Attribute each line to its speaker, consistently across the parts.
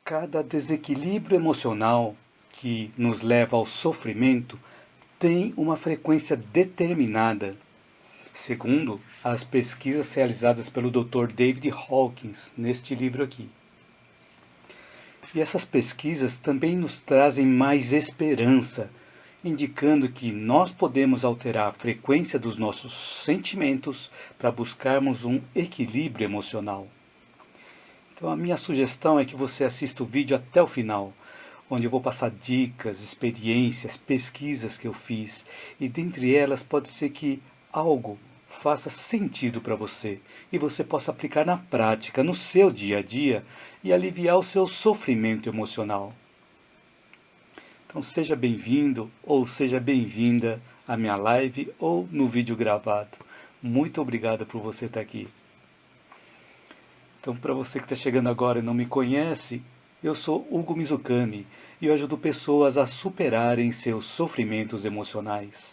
Speaker 1: Cada desequilíbrio emocional que nos leva ao sofrimento tem uma frequência determinada, segundo as pesquisas realizadas pelo Dr. David Hawkins neste livro aqui. E essas pesquisas também nos trazem mais esperança, indicando que nós podemos alterar a frequência dos nossos sentimentos para buscarmos um equilíbrio emocional. Então a minha sugestão é que você assista o vídeo até o final, onde eu vou passar dicas, experiências, pesquisas que eu fiz, e dentre elas pode ser que algo faça sentido para você e você possa aplicar na prática, no seu dia a dia e aliviar o seu sofrimento emocional. Então seja bem-vindo ou seja bem-vinda à minha live ou no vídeo gravado. Muito obrigado por você estar aqui. Então, para você que está chegando agora e não me conhece, eu sou Hugo Mizukami e eu ajudo pessoas a superarem seus sofrimentos emocionais.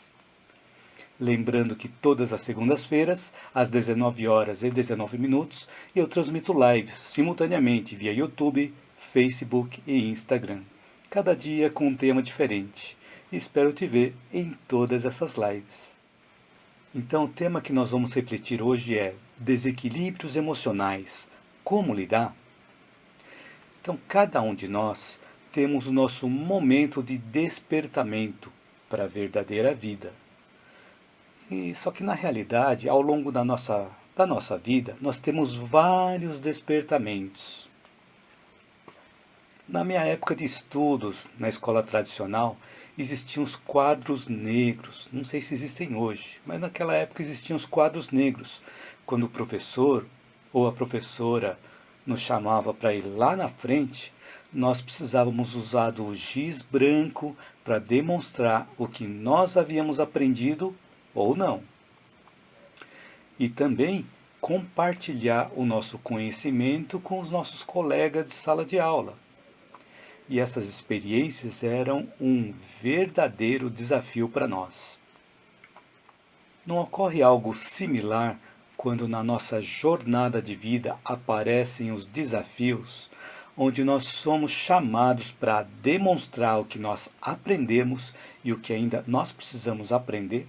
Speaker 1: Lembrando que todas as segundas-feiras, às 19h19, eu transmito lives simultaneamente via YouTube, Facebook e Instagram, cada dia com um tema diferente. E espero te ver em todas essas lives. Então, o tema que nós vamos refletir hoje é desequilíbrios emocionais. Como lidar? Então, cada um de nós temos o nosso momento de despertamento para a verdadeira vida. E só que na realidade, ao longo da nossa vida, nós temos vários despertamentos. Na minha época de estudos, na escola tradicional, existiam os quadros negros. Não sei se existem hoje, mas naquela época existiam os quadros negros, quando o professor ou a professora nos chamava para ir lá na frente, nós precisávamos usar o giz branco para demonstrar o que nós havíamos aprendido ou não. E também compartilhar o nosso conhecimento com os nossos colegas de sala de aula. E essas experiências eram um verdadeiro desafio para nós. Não ocorre algo similar quando na nossa jornada de vida aparecem os desafios, onde nós somos chamados para demonstrar o que nós aprendemos e o que ainda nós precisamos aprender?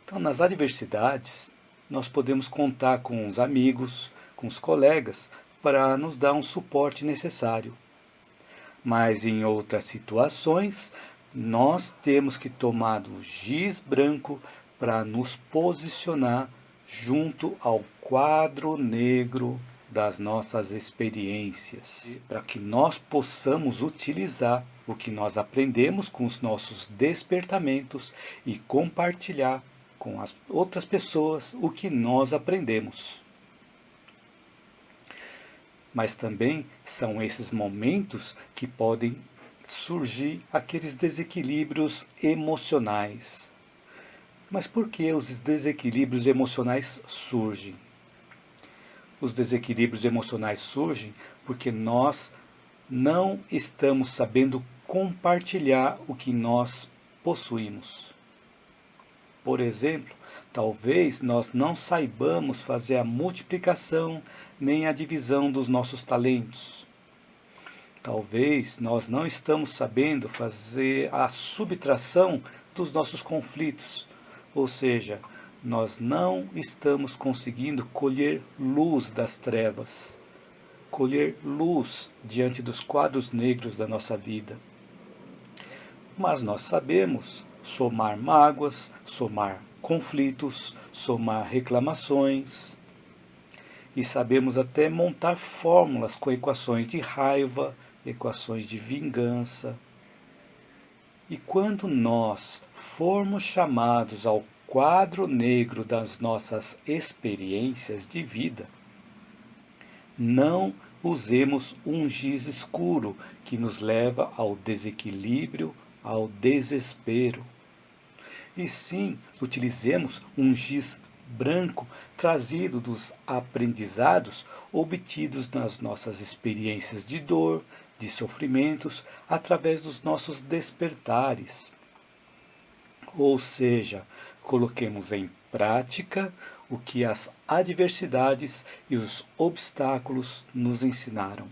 Speaker 1: Então, nas adversidades, nós podemos contar com os amigos, com os colegas, para nos dar um suporte necessário. Mas em outras situações, nós temos que tomar o giz branco para nos posicionar junto ao quadro negro das nossas experiências, para que nós possamos utilizar o que nós aprendemos com os nossos despertamentos e compartilhar com as outras pessoas o que nós aprendemos. Mas também são esses momentos que podem surgir aqueles desequilíbrios emocionais. Mas por que os desequilíbrios emocionais surgem? Os desequilíbrios emocionais surgem porque nós não estamos sabendo compartilhar o que nós possuímos. Por exemplo, talvez nós não saibamos fazer a multiplicação nem a divisão dos nossos talentos. Talvez nós não estamos sabendo fazer a subtração dos nossos conflitos, ou seja, nós não estamos conseguindo colher luz das trevas, colher luz diante dos quadros negros da nossa vida. Mas nós sabemos somar mágoas, somar conflitos, somar reclamações. E sabemos até montar fórmulas com equações de raiva, equações de vingança. E quando nós formos chamados ao quadro negro das nossas experiências de vida, não usemos um giz escuro que nos leva ao desequilíbrio, ao desespero. E sim, utilizemos um giz branco trazido dos aprendizados obtidos nas nossas experiências de dor, de sofrimentos, através dos nossos despertares. Ou seja, coloquemos em prática o que as adversidades e os obstáculos nos ensinaram.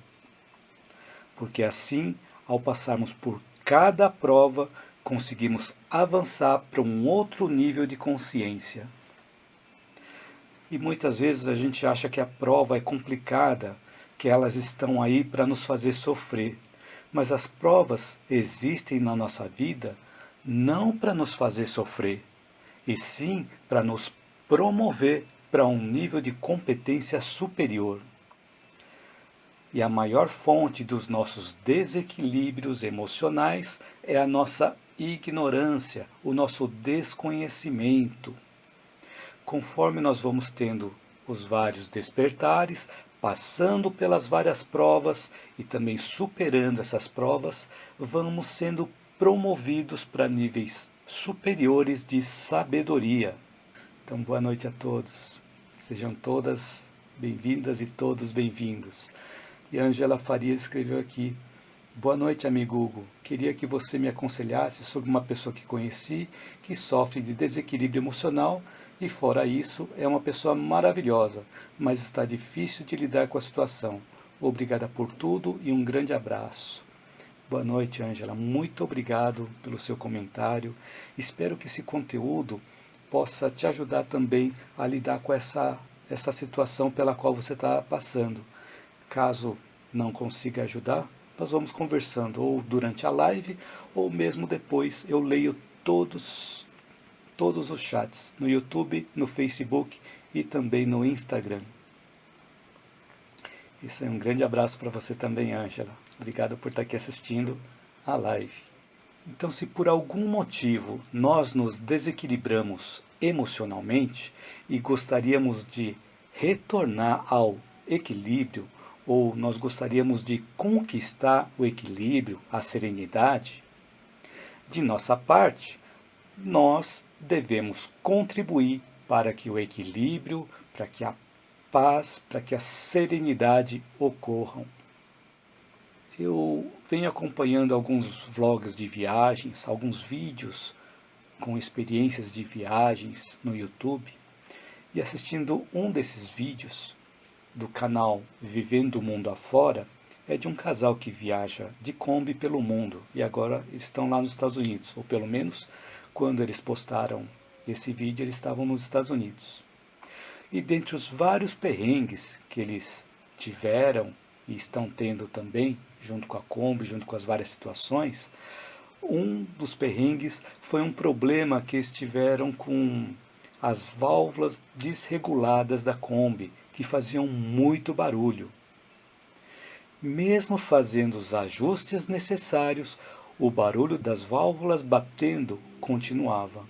Speaker 1: porque assim, ao passarmos por cada prova, conseguimos avançar para um outro nível de consciência. E muitas vezes a gente acha que a prova é complicada, que elas estão aí para nos fazer sofrer. Mas as provas existem na nossa vida não para nos fazer sofrer, e sim para nos promover para um nível de competência superior. E a maior fonte dos nossos desequilíbrios emocionais é a nossa ignorância, o nosso desconhecimento. Conforme nós vamos tendo os vários despertares, passando pelas várias provas e também superando essas provas, vamos sendo promovidos para níveis superiores de sabedoria. Então, boa noite a todos. Sejam todas bem-vindas e todos bem-vindos. E a Angela Faria escreveu aqui: boa noite, amigo Hugo. Queria que você me aconselhasse sobre uma pessoa que conheci, que sofre de desequilíbrio emocional e, fora isso, é uma pessoa maravilhosa, mas está difícil de lidar com a situação. Obrigada por tudo e um grande abraço. Boa noite, Ângela. Muito obrigado pelo seu comentário. Espero que esse conteúdo possa te ajudar também a lidar com essa situação pela qual você está passando. Caso não consiga ajudar, nós vamos conversando, ou durante a live, ou mesmo depois. Eu leio todos os chats, no YouTube, no Facebook e também no Instagram. Isso é um grande abraço para você também, Ângela. Obrigado por estar aqui assistindo a live. Então, se por algum motivo nós nos desequilibramos emocionalmente e gostaríamos de retornar ao equilíbrio, ou nós gostaríamos de conquistar o equilíbrio, a serenidade, de nossa parte, nós devemos contribuir para que o equilíbrio, para que a paz, para que a serenidade ocorram. Eu venho acompanhando alguns vlogs de viagens, alguns vídeos com experiências de viagens no YouTube, e assistindo um desses vídeos do canal Vivendo o Mundo Afora, é de um casal que viaja de Kombi pelo mundo e agora estão lá nos Estados Unidos, ou pelo menos quando eles postaram esse vídeo eles estavam nos Estados Unidos. E dentre os vários perrengues que eles tiveram e estão tendo também, junto com a Kombi, junto com as várias situações, um dos perrengues foi um problema que eles tiveram com as válvulas desreguladas da Kombi, que faziam muito barulho. Mesmo fazendo os ajustes necessários, o barulho das válvulas batendo continuava.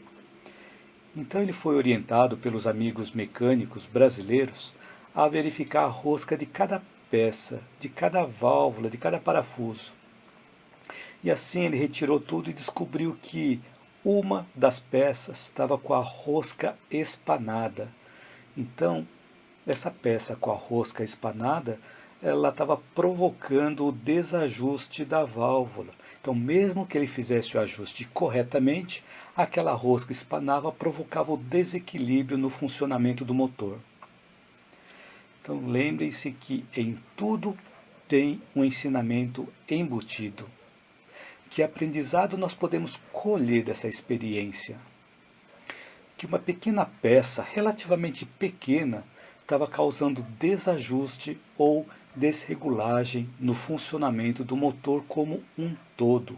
Speaker 1: Então ele foi orientado pelos amigos mecânicos brasileiros a verificar a rosca de cada peça, de cada válvula, de cada parafuso. E assim ele retirou tudo e descobriu que uma das peças estava com a rosca espanada. Então, essa peça com a rosca espanada, ela estava provocando o desajuste da válvula. Então, mesmo que ele fizesse o ajuste corretamente, aquela rosca espanava, provocava o desequilíbrio no funcionamento do motor. Então, lembrem-se que em tudo tem um ensinamento embutido. Que aprendizado nós podemos colher dessa experiência? Que uma pequena peça, relativamente pequena, estava causando desajuste ou desregulagem no funcionamento do motor como um todo.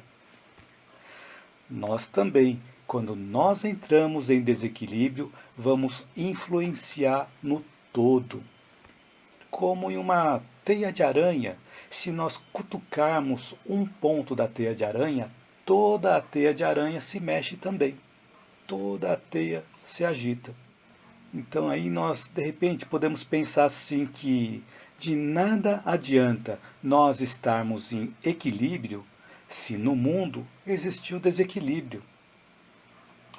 Speaker 1: Nós também, quando nós entramos em desequilíbrio, vamos influenciar no todo. Como em uma teia de aranha, se nós cutucarmos um ponto da teia de aranha, toda a teia de aranha se mexe também. Toda a teia se agita. Então aí nós, de repente, podemos pensar assim que de nada adianta nós estarmos em equilíbrio se no mundo existiu desequilíbrio.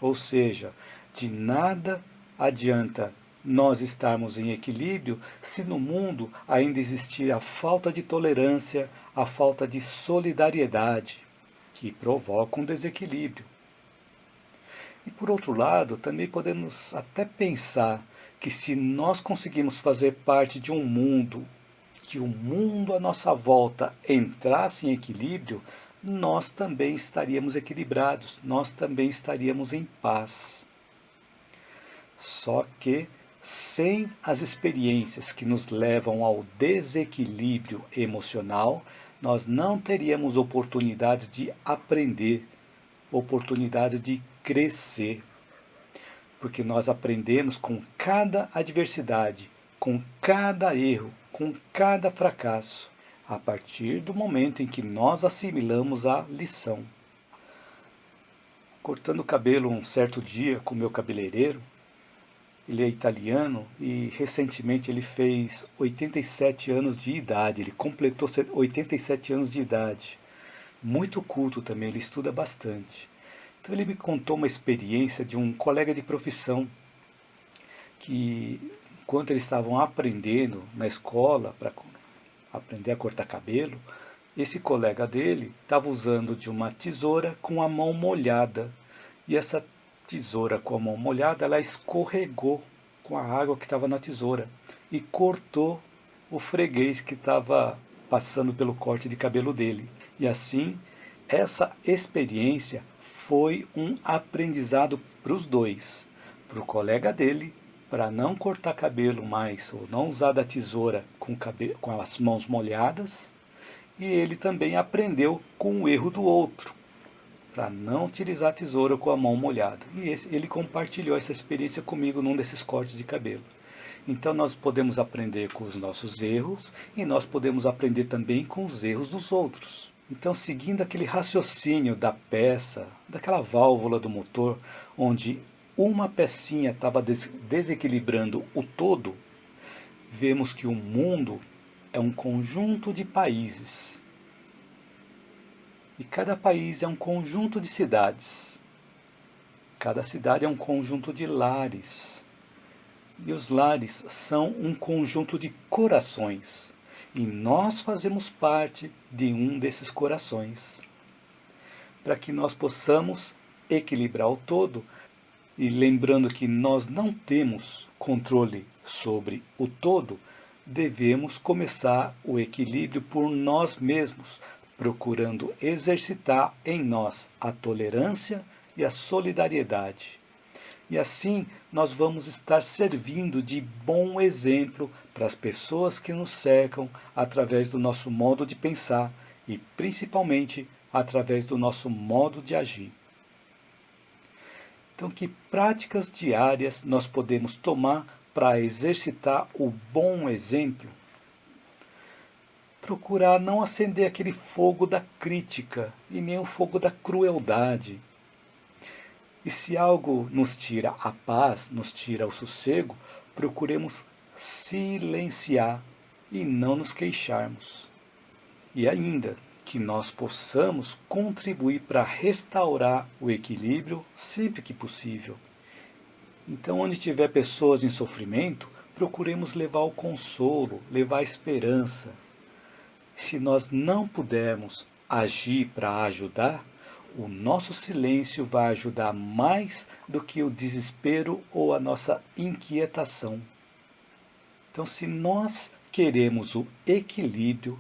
Speaker 1: Ou seja, de nada adianta nós estarmos em equilíbrio se no mundo ainda existir a falta de tolerância, a falta de solidariedade, que provoca um desequilíbrio. E por outro lado, também podemos até pensar que se nós conseguimos fazer parte de um mundo que o mundo à nossa volta entrasse em equilíbrio, nós também estaríamos equilibrados, nós também estaríamos em paz. Só que, sem as experiências que nos levam ao desequilíbrio emocional, nós não teríamos oportunidades de aprender, oportunidades de crescer. Porque nós aprendemos com cada adversidade, com cada erro, com cada fracasso, a partir do momento em que nós assimilamos a lição. Cortando o cabelo um certo dia com o meu cabeleireiro, ele é italiano e recentemente ele fez 87 anos de idade, ele completou 87 anos de idade. Muito culto também, ele estuda bastante. Então ele me contou uma experiência de um colega de profissão que, enquanto eles estavam aprendendo na escola para aprender a cortar cabelo, esse colega dele estava usando de uma tesoura com a mão molhada. E essa tesoura com a mão molhada, ela escorregou com a água que estava na tesoura e cortou o freguês que estava passando pelo corte de cabelo dele. E assim, essa experiência foi um aprendizado para os dois, para o colega dele, para não cortar cabelo mais, ou não usar da tesoura com as mãos molhadas, e ele também aprendeu com o erro do outro, para não utilizar a tesoura com a mão molhada. E ele compartilhou essa experiência comigo num desses cortes de cabelo. Então nós podemos aprender com os nossos erros, e nós podemos aprender também com os erros dos outros. Então, seguindo aquele raciocínio da peça, daquela válvula do motor, onde uma pecinha estava desequilibrando o todo, vemos que o mundo é um conjunto de países. E cada país é um conjunto de cidades. Cada cidade é um conjunto de lares. E os lares são um conjunto de corações. E nós fazemos parte de um desses corações. Para que nós possamos equilibrar o todo, e lembrando que nós não temos controle sobre o todo, devemos começar o equilíbrio por nós mesmos, procurando exercitar em nós a tolerância e a solidariedade. E assim nós vamos estar servindo de bom exemplo para as pessoas que nos cercam através do nosso modo de pensar e principalmente através do nosso modo de agir. Então, que práticas diárias nós podemos tomar para exercitar o bom exemplo? Procurar não acender aquele fogo da crítica e nem o fogo da crueldade. E se algo nos tira a paz, nos tira o sossego, procuremos silenciar e não nos queixarmos. E ainda, que nós possamos contribuir para restaurar o equilíbrio sempre que possível. Então, onde tiver pessoas em sofrimento, procuremos levar o consolo, levar a esperança. Se nós não pudermos agir para ajudar, o nosso silêncio vai ajudar mais do que o desespero ou a nossa inquietação. Então, se nós queremos o equilíbrio,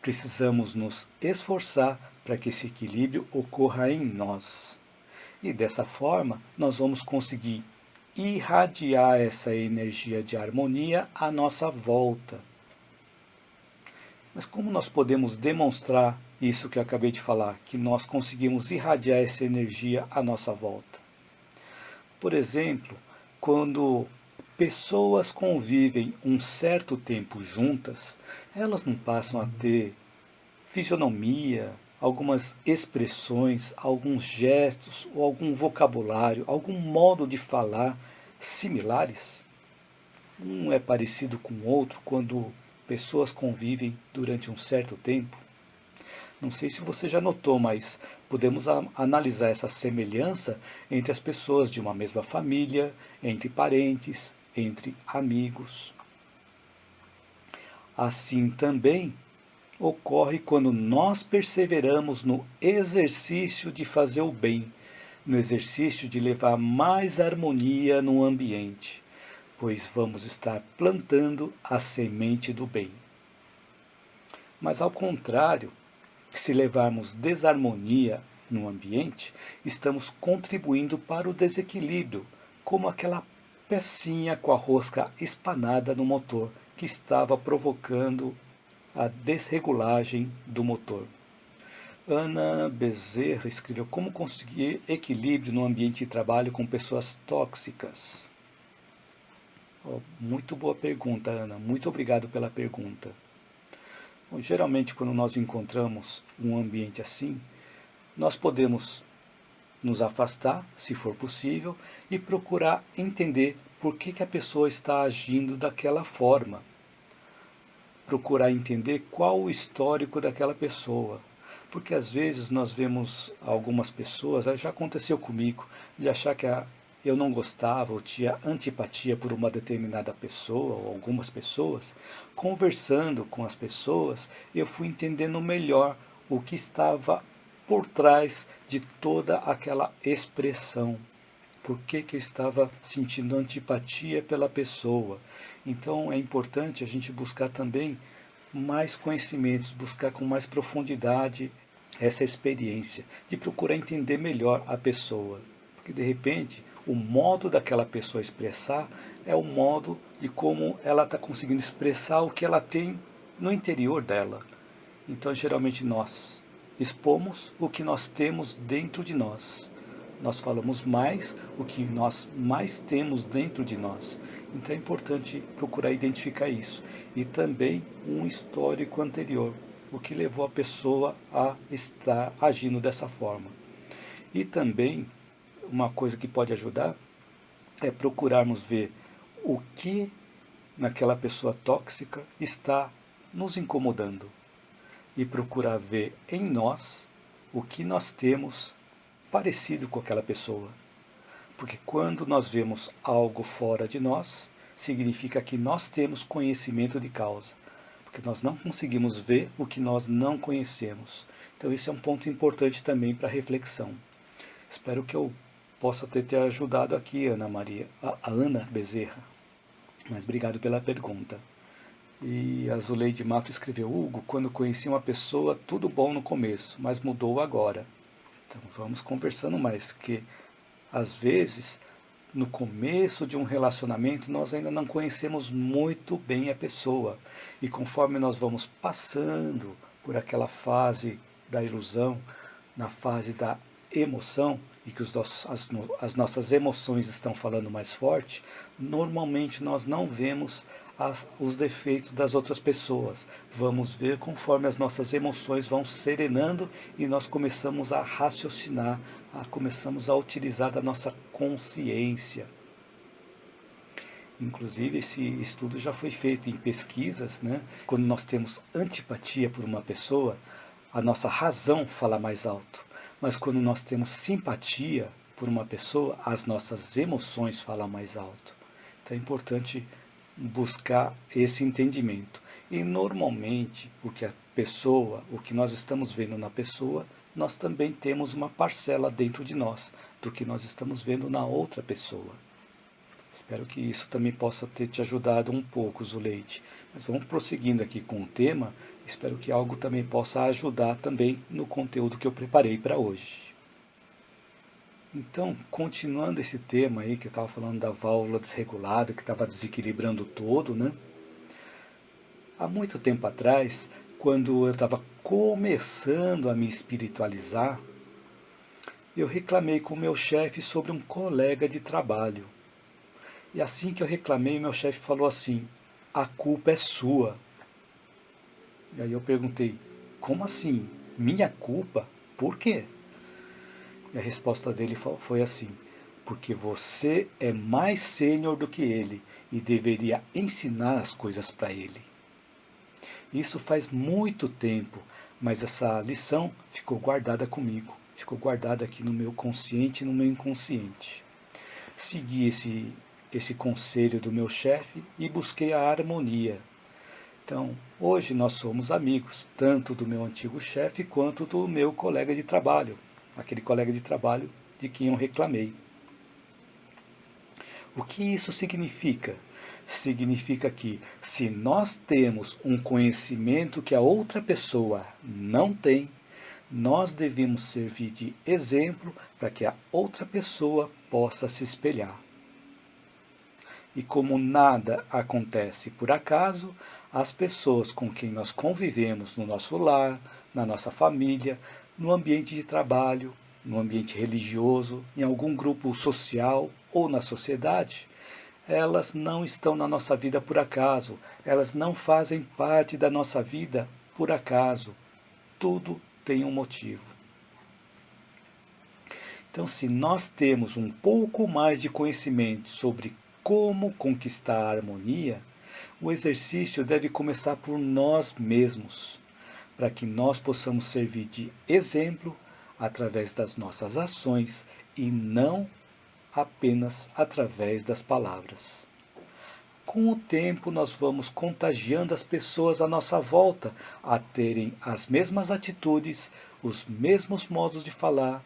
Speaker 1: precisamos nos esforçar para que esse equilíbrio ocorra em nós. E dessa forma, nós vamos conseguir irradiar essa energia de harmonia à nossa volta. Mas como nós podemos demonstrar isso que eu acabei de falar, que nós conseguimos irradiar essa energia à nossa volta? Por exemplo, quando pessoas convivem um certo tempo juntas, elas não passam a ter fisionomia, algumas expressões, alguns gestos ou algum vocabulário, algum modo de falar similares? Um é parecido com o outro quando pessoas convivem durante um certo tempo? Não sei se você já notou, mas podemos analisar essa semelhança entre as pessoas de uma mesma família, entre parentes, entre amigos. Assim também ocorre quando nós perseveramos no exercício de fazer o bem, no exercício de levar mais harmonia no ambiente, pois vamos estar plantando a semente do bem. Mas ao contrário, se levarmos desarmonia no ambiente, estamos contribuindo para o desequilíbrio, como aquela pecinha com a rosca espanada no motor, que estava provocando a desregulagem do motor. Ana Bezerra escreveu: como conseguir equilíbrio no ambiente de trabalho com pessoas tóxicas? Oh, muito boa pergunta, Ana. Muito obrigado pela pergunta. Bom, geralmente, quando nós encontramos um ambiente assim, nós podemos nos afastar, se for possível, e procurar entender por que a pessoa está agindo daquela forma. Procurar entender qual o histórico daquela pessoa. Porque às vezes nós vemos algumas pessoas, já aconteceu comigo, de achar que eu não gostava ou tinha antipatia por uma determinada pessoa ou algumas pessoas. Conversando com as pessoas, eu fui entendendo melhor o que estava por trás de toda aquela expressão. Por que eu estava sentindo antipatia pela pessoa? Então é importante a gente buscar também mais conhecimentos, buscar com mais profundidade essa experiência, de procurar entender melhor a pessoa. Porque de repente o modo daquela pessoa expressar é o modo de como ela está conseguindo expressar o que ela tem no interior dela. Então geralmente nós expomos o que nós temos dentro de nós. Nós falamos mais o que nós mais temos dentro de nós. Então é importante procurar identificar isso. E também um histórico anterior, o que levou a pessoa a estar agindo dessa forma. E também uma coisa que pode ajudar é procurarmos ver o que naquela pessoa tóxica está nos incomodando. E procurar ver em nós o que nós temos parecido com aquela pessoa. Porque quando nós vemos algo fora de nós, significa que nós temos conhecimento de causa. Porque nós não conseguimos ver o que nós não conhecemos. Então esse é um ponto importante também para reflexão. Espero que eu possa ter te ajudado aqui, Ana Maria, a Ana Bezerra. Mas obrigado pela pergunta. E a Zuleide Mato escreveu: Hugo, quando conheci uma pessoa, tudo bom no começo, mas mudou agora. Então vamos conversando mais, porque às vezes, no começo de um relacionamento, nós ainda não conhecemos muito bem a pessoa. E conforme nós vamos passando por aquela fase da ilusão, na fase da emoção, e que as nossas emoções estão falando mais forte, normalmente nós não vemos os defeitos das outras pessoas. Vamos ver conforme as nossas emoções vão serenando e nós começamos a raciocinar, começamos a utilizar da nossa consciência. Inclusive, esse estudo já foi feito em pesquisas, né? Quando nós temos antipatia por uma pessoa, a nossa razão fala mais alto. Mas quando nós temos simpatia por uma pessoa, as nossas emoções falam mais alto. Então é importante buscar esse entendimento. E normalmente, o que nós estamos vendo na pessoa, nós também temos uma parcela dentro de nós, do que nós estamos vendo na outra pessoa. Espero que isso também possa ter te ajudado um pouco, Zuleide. Mas vamos prosseguindo aqui com o tema. Espero que algo também possa ajudar também no conteúdo que eu preparei para hoje. Então, continuando esse tema aí, que eu estava falando da válvula desregulada, que estava desequilibrando todo, né? Há muito tempo atrás, quando eu estava começando a me espiritualizar, eu reclamei com o meu chefe sobre um colega de trabalho. E assim que eu reclamei, meu chefe falou assim: a culpa é sua. E aí eu perguntei: como assim? Minha culpa? Por quê? E a resposta dele foi assim: porque você é mais sênior do que ele e deveria ensinar as coisas para ele. Isso faz muito tempo, mas essa lição ficou guardada comigo, ficou guardada aqui no meu consciente e no meu inconsciente. Segui esse conselho do meu chefe e busquei a harmonia. Então, hoje nós somos amigos, tanto do meu antigo chefe quanto do meu colega de trabalho, aquele colega de trabalho de quem eu reclamei. O que isso significa? significa que, se nós temos um conhecimento que a outra pessoa não tem, nós devemos servir de exemplo para que a outra pessoa possa se espelhar. E como nada acontece por acaso, as pessoas com quem nós convivemos no nosso lar, na nossa família, no ambiente de trabalho, no ambiente religioso, em algum grupo social ou na sociedade, elas não estão na nossa vida por acaso, elas não fazem parte da nossa vida por acaso. Tudo tem um motivo. Então, se nós temos um pouco mais de conhecimento sobre como conquistar a harmonia, o exercício deve começar por nós mesmos, para que nós possamos servir de exemplo através das nossas ações e não apenas através das palavras. Com o tempo, nós vamos contagiando as pessoas à nossa volta a terem as mesmas atitudes, os mesmos modos de falar,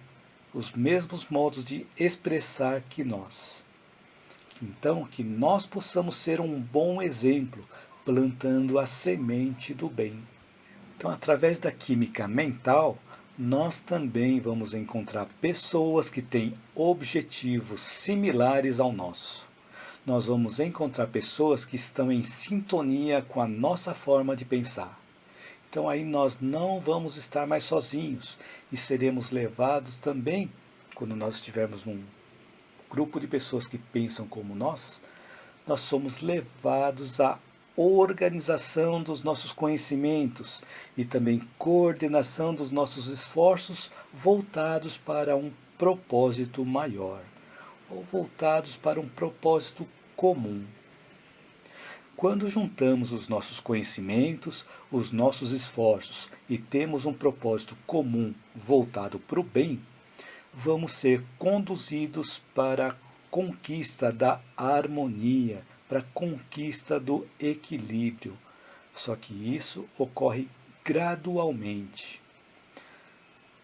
Speaker 1: os mesmos modos de expressar que nós. Então, que nós possamos ser um bom exemplo, plantando a semente do bem. Então, através da química mental, nós também vamos encontrar pessoas que têm objetivos similares ao nosso. Nós vamos encontrar pessoas que estão em sintonia com a nossa forma de pensar. Então aí nós não vamos estar mais sozinhos e seremos levados também, quando nós estivermos num grupo de pessoas que pensam como nós somos levados à organização dos nossos conhecimentos e também coordenação dos nossos esforços voltados para um propósito maior, ou voltados para um propósito comum. Quando juntamos os nossos conhecimentos, os nossos esforços e temos um propósito comum voltado para o bem, vamos ser conduzidos para a conquista da harmonia, para a conquista do equilíbrio. Só que isso ocorre gradualmente.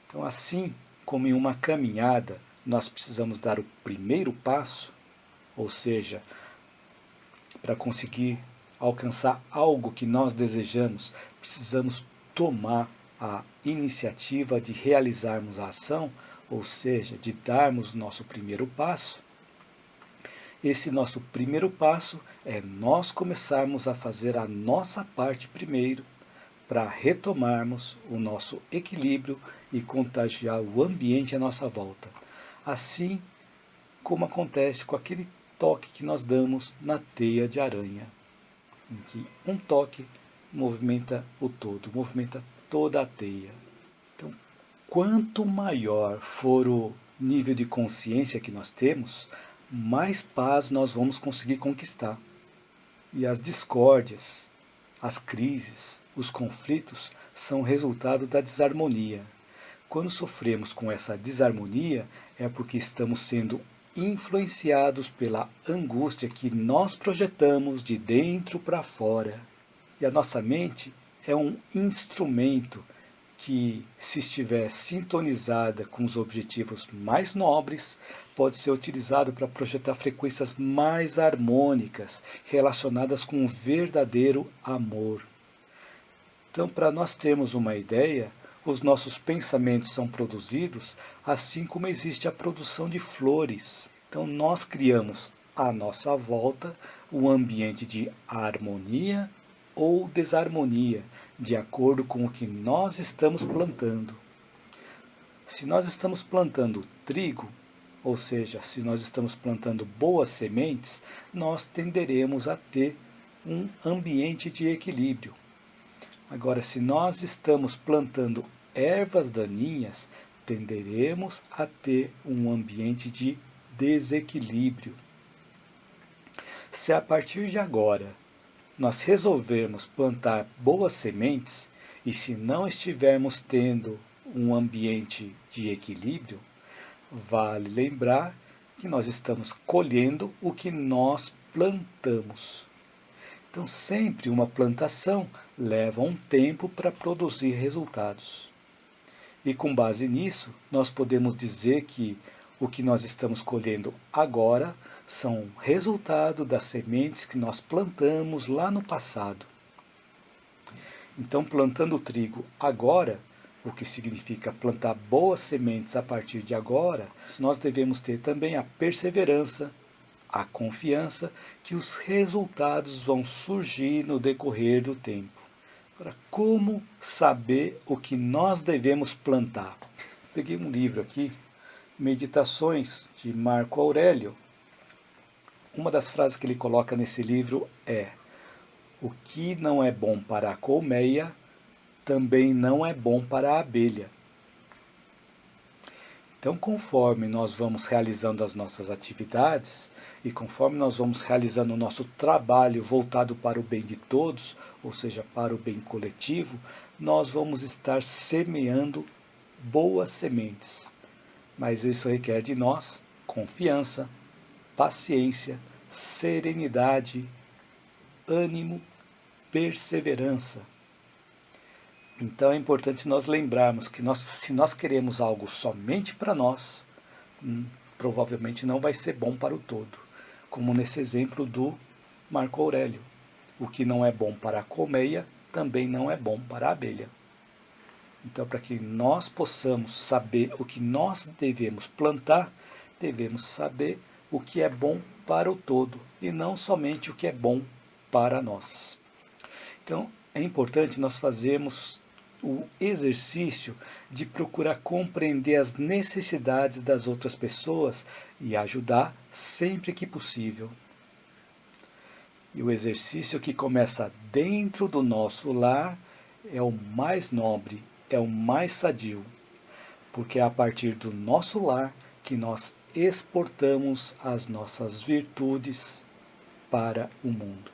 Speaker 1: Então, assim como em uma caminhada, nós precisamos dar o primeiro passo, ou seja, para conseguir alcançar algo que nós desejamos, precisamos tomar a iniciativa de realizarmos a ação, ou seja, de darmos nosso primeiro passo. Esse nosso primeiro passo é nós começarmos a fazer a nossa parte primeiro, para retomarmos o nosso equilíbrio e contagiar o ambiente à nossa volta. Assim como acontece com aquele toque que nós damos na teia de aranha, em que um toque movimenta o todo, movimenta toda a teia. Então, quanto maior for o nível de consciência que nós temos, mais paz nós vamos conseguir conquistar. E as discórdias, as crises, os conflitos são resultado da desarmonia. Quando sofremos com essa desarmonia, é porque estamos sendo influenciados pela angústia que nós projetamos de dentro para fora. E a nossa mente é um instrumento que, se estiver sintonizada com os objetivos mais nobres, pode ser utilizado para projetar frequências mais harmônicas, relacionadas com o verdadeiro amor. Então, para nós termos uma ideia, os nossos pensamentos são produzidos assim como existe a produção de flores. Então, nós criamos à nossa volta um ambiente de harmonia ou desarmonia, de acordo com o que nós estamos plantando. Se nós estamos plantando trigo, ou seja, se nós estamos plantando boas sementes, nós tenderemos a ter um ambiente de equilíbrio. Agora, se nós estamos plantando ervas daninhas, tenderemos a ter um ambiente de desequilíbrio. Se a partir de agora nós resolvermos plantar boas sementes, e se não estivermos tendo um ambiente de equilíbrio, vale lembrar que nós estamos colhendo o que nós plantamos. Então, sempre uma plantação leva um tempo para produzir resultados. E com base nisso, nós podemos dizer que o que nós estamos colhendo agora são resultado das sementes que nós plantamos lá no passado. Então, plantando o trigo agora, o que significa plantar boas sementes a partir de agora, nós devemos ter também a perseverança, a confiança que os resultados vão surgir no decorrer do tempo. Agora, como saber o que nós devemos plantar? Peguei um livro aqui, Meditações, de Marco Aurélio. Uma das frases que ele coloca nesse livro é: o que não é bom para a colmeia, também não é bom para a abelha. Então, conforme nós vamos realizando as nossas atividades e conforme nós vamos realizando o nosso trabalho voltado para o bem de todos, ou seja, para o bem coletivo, nós vamos estar semeando boas sementes. Mas isso requer de nós confiança, paciência, serenidade, ânimo, perseverança. Então é importante nós lembrarmos que se nós queremos algo somente para nós, provavelmente não vai ser bom para o todo. Como nesse exemplo do Marco Aurélio. O que não é bom para a colmeia, também não é bom para a abelha. Então, para que nós possamos saber o que nós devemos plantar, devemos saber o que é bom para o todo, e não somente o que é bom para nós. Então, é importante nós fazermos o exercício de procurar compreender as necessidades das outras pessoas e ajudar sempre que possível. E o exercício que começa dentro do nosso lar é o mais nobre, é o mais sadio, porque é a partir do nosso lar que nós exportamos as nossas virtudes para o mundo.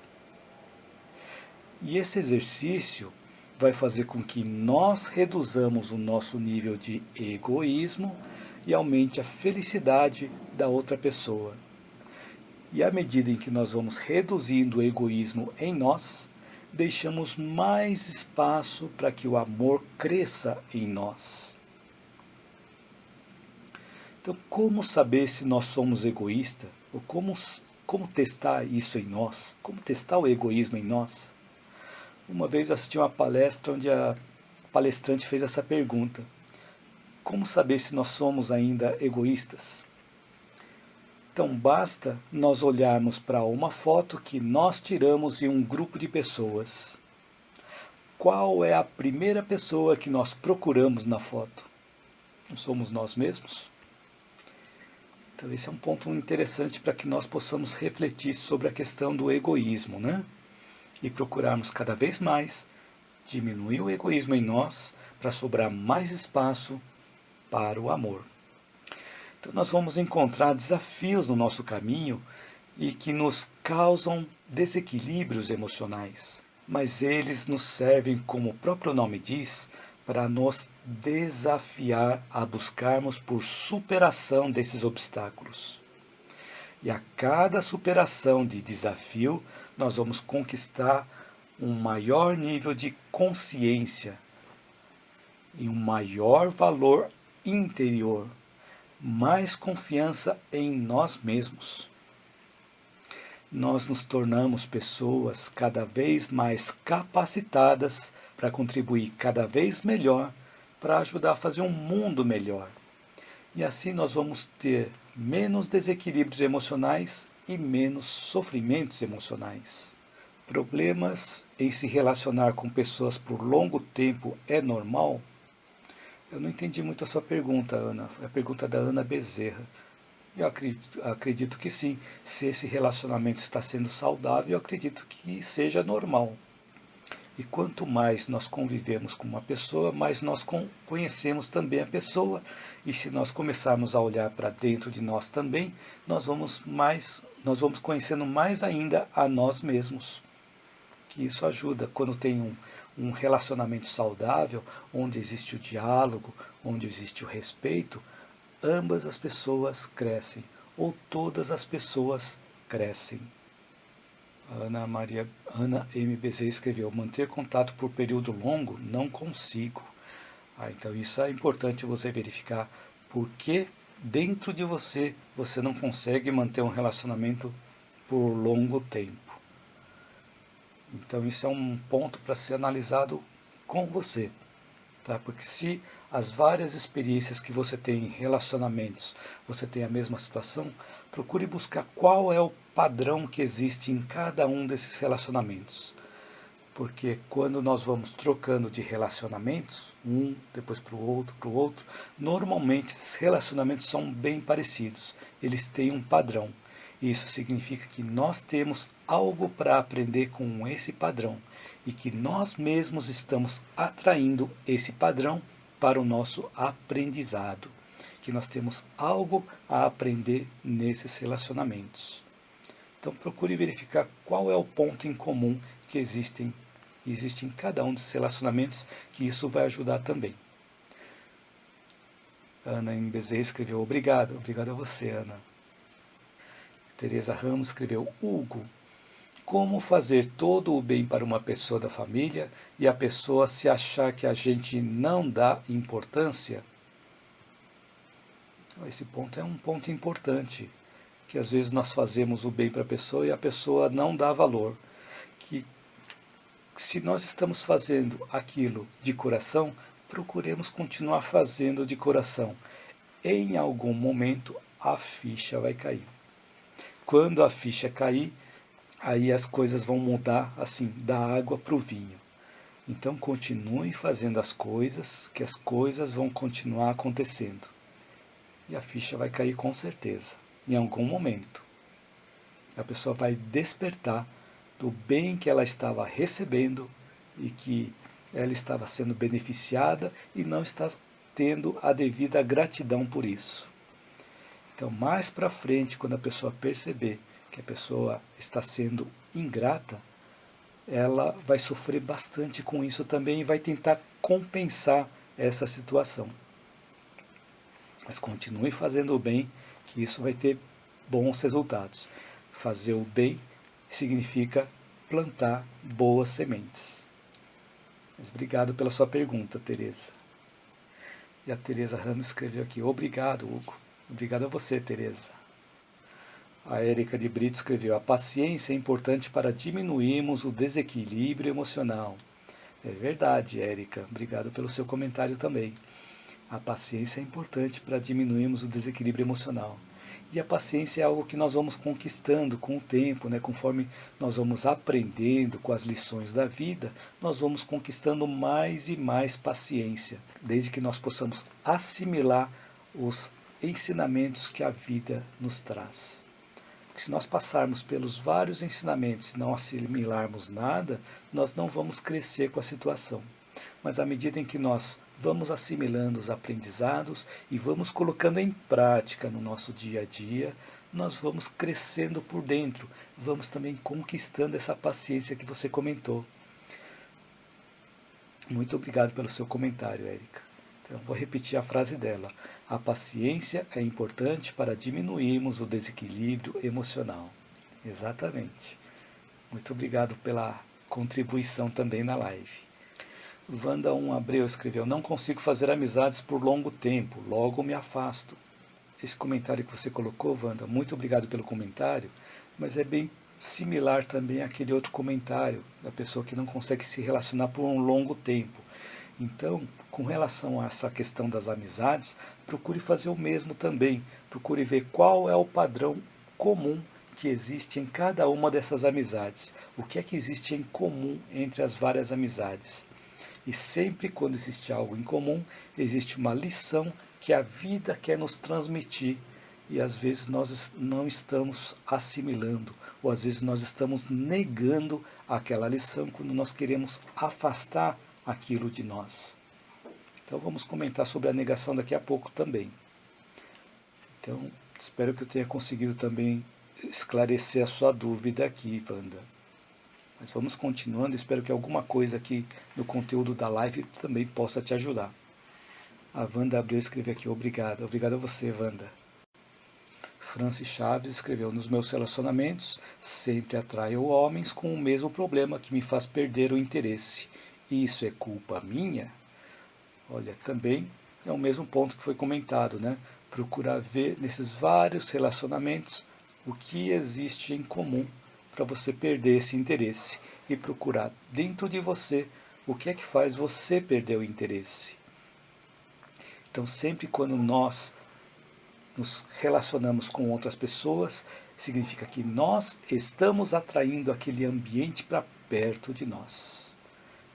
Speaker 1: E esse exercício vai fazer com que nós reduzamos o nosso nível de egoísmo e aumente a felicidade da outra pessoa. E à medida em que nós vamos reduzindo o egoísmo em nós, deixamos mais espaço para que o amor cresça em nós. Então, como saber se nós somos egoístas? Ou como testar isso em nós? Como testar o egoísmo em nós? Uma vez eu assisti uma palestra onde a palestrante fez essa pergunta: como saber se nós somos ainda egoístas? Então basta nós olharmos para uma foto que nós tiramos em um grupo de pessoas. Qual é a primeira pessoa que nós procuramos na foto? Não somos nós mesmos? Então esse é um ponto interessante para que nós possamos refletir sobre a questão do egoísmo, né? E procurarmos cada vez mais diminuir o egoísmo em nós para sobrar mais espaço para o amor. Então nós vamos encontrar desafios no nosso caminho e que nos causam desequilíbrios emocionais, mas eles nos servem, como o próprio nome diz, para nos desafiar a buscarmos por superação desses obstáculos. E a cada superação de desafio, nós vamos conquistar um maior nível de consciência e um maior valor interior, mais confiança em nós mesmos. Nós nos tornamos pessoas cada vez mais capacitadas para contribuir cada vez melhor para ajudar a fazer um mundo melhor. E assim nós vamos ter menos desequilíbrios emocionais e menos sofrimentos emocionais. Problemas em se relacionar com pessoas por longo tempo é normal? Eu não entendi muito a sua pergunta, Ana. Foi a pergunta da Ana Bezerra. Eu acredito que sim. Se esse relacionamento está sendo saudável, eu acredito que seja normal. E quanto mais nós convivemos com uma pessoa, mais nós conhecemos também a pessoa. E se nós começarmos a olhar para dentro de nós também, nós vamos conhecendo mais ainda a nós mesmos. Que isso ajuda quando tem um relacionamento saudável, onde existe o diálogo, onde existe o respeito, ambas as pessoas crescem, ou todas as pessoas crescem. Ana M. Bezerra escreveu: manter contato por período longo, não consigo. Então isso é importante você verificar por que dentro de você, você não consegue manter um relacionamento por longo tempo. Então isso é um ponto para ser analisado com você, tá? Porque se as várias experiências que você tem em relacionamentos, você tem a mesma situação, procure buscar qual é o padrão que existe em cada um desses relacionamentos. Porque quando nós vamos trocando de relacionamentos, um depois para o outro, normalmente esses relacionamentos são bem parecidos. Eles têm um padrão. Isso significa que nós temos algo para aprender com esse padrão e que nós mesmos estamos atraindo esse padrão para o nosso aprendizado. Que nós temos algo a aprender nesses relacionamentos. Então procure verificar qual é o ponto em comum que existe em cada um desses relacionamentos, que isso vai ajudar também. Ana em Bezerra escreveu obrigado. Obrigado a você, Ana. Tereza Ramos escreveu Hugo. Como fazer todo o bem para uma pessoa da família e a pessoa se achar que a gente não dá importância? Esse ponto é um ponto importante, que às vezes nós fazemos o bem para a pessoa e a pessoa não dá valor. Que se nós estamos fazendo aquilo de coração, procuremos continuar fazendo de coração. Em algum momento a ficha vai cair. Quando a ficha cair, aí as coisas vão mudar assim, da água para o vinho. Então continue fazendo as coisas, que as coisas vão continuar acontecendo. E a ficha vai cair com certeza, em algum momento. A pessoa vai despertar do bem que ela estava recebendo e que ela estava sendo beneficiada e não está tendo a devida gratidão por isso. Então, mais para frente, quando a pessoa perceber que a pessoa está sendo ingrata, ela vai sofrer bastante com isso também e vai tentar compensar essa situação. Mas continue fazendo o bem, que isso vai ter bons resultados. Fazer o bem significa plantar boas sementes. Mas obrigado pela sua pergunta, Tereza. E a Tereza Ramos escreveu aqui, obrigado, Hugo. Obrigado a você, Tereza. A Érica de Brito escreveu, a paciência é importante para diminuirmos o desequilíbrio emocional. É verdade, Érica. Obrigado pelo seu comentário também. A paciência é importante para diminuirmos o desequilíbrio emocional. E a paciência é algo que nós vamos conquistando com o tempo, né? Conforme nós vamos aprendendo com as lições da vida, nós vamos conquistando mais e mais paciência, desde que nós possamos assimilar os ensinamentos que a vida nos traz. Porque se nós passarmos pelos vários ensinamentos e não assimilarmos nada, nós não vamos crescer com a situação. Mas à medida em que nós vamos assimilando os aprendizados e vamos colocando em prática no nosso dia a dia, nós vamos crescendo por dentro, vamos também conquistando essa paciência que você comentou. Muito obrigado pelo seu comentário, Érica. Então, vou repetir a frase dela. A paciência é importante para diminuirmos o desequilíbrio emocional. Exatamente. Muito obrigado pela contribuição também na live. Wanda 1 Abreu escreveu, não consigo fazer amizades por longo tempo, logo me afasto. Esse comentário que você colocou, Wanda, muito obrigado pelo comentário, mas é bem similar também àquele outro comentário, da pessoa que não consegue se relacionar por um longo tempo. Então, com relação a essa questão das amizades, procure fazer o mesmo também, procure ver qual é o padrão comum que existe em cada uma dessas amizades, o que é que existe em comum entre as várias amizades. E sempre quando existe algo em comum, existe uma lição que a vida quer nos transmitir. E às vezes nós não estamos assimilando, ou às vezes nós estamos negando aquela lição quando nós queremos afastar aquilo de nós. Então vamos comentar sobre a negação daqui a pouco também. Então, espero que eu tenha conseguido também esclarecer a sua dúvida aqui, Wanda. Mas vamos continuando, espero que alguma coisa aqui no conteúdo da live também possa te ajudar. A Wanda Abreu escreveu aqui, obrigado. Obrigado a você, Wanda. Francis Chaves escreveu, nos meus relacionamentos, sempre atraio homens com o mesmo problema que me faz perder o interesse. Isso é culpa minha? Olha, também é o mesmo ponto que foi comentado, né? procurar ver nesses vários relacionamentos o que existe em comum para você perder esse interesse e procurar dentro de você o que é que faz você perder o interesse. Então, sempre quando nós nos relacionamos com outras pessoas, significa que nós estamos atraindo aquele ambiente para perto de nós.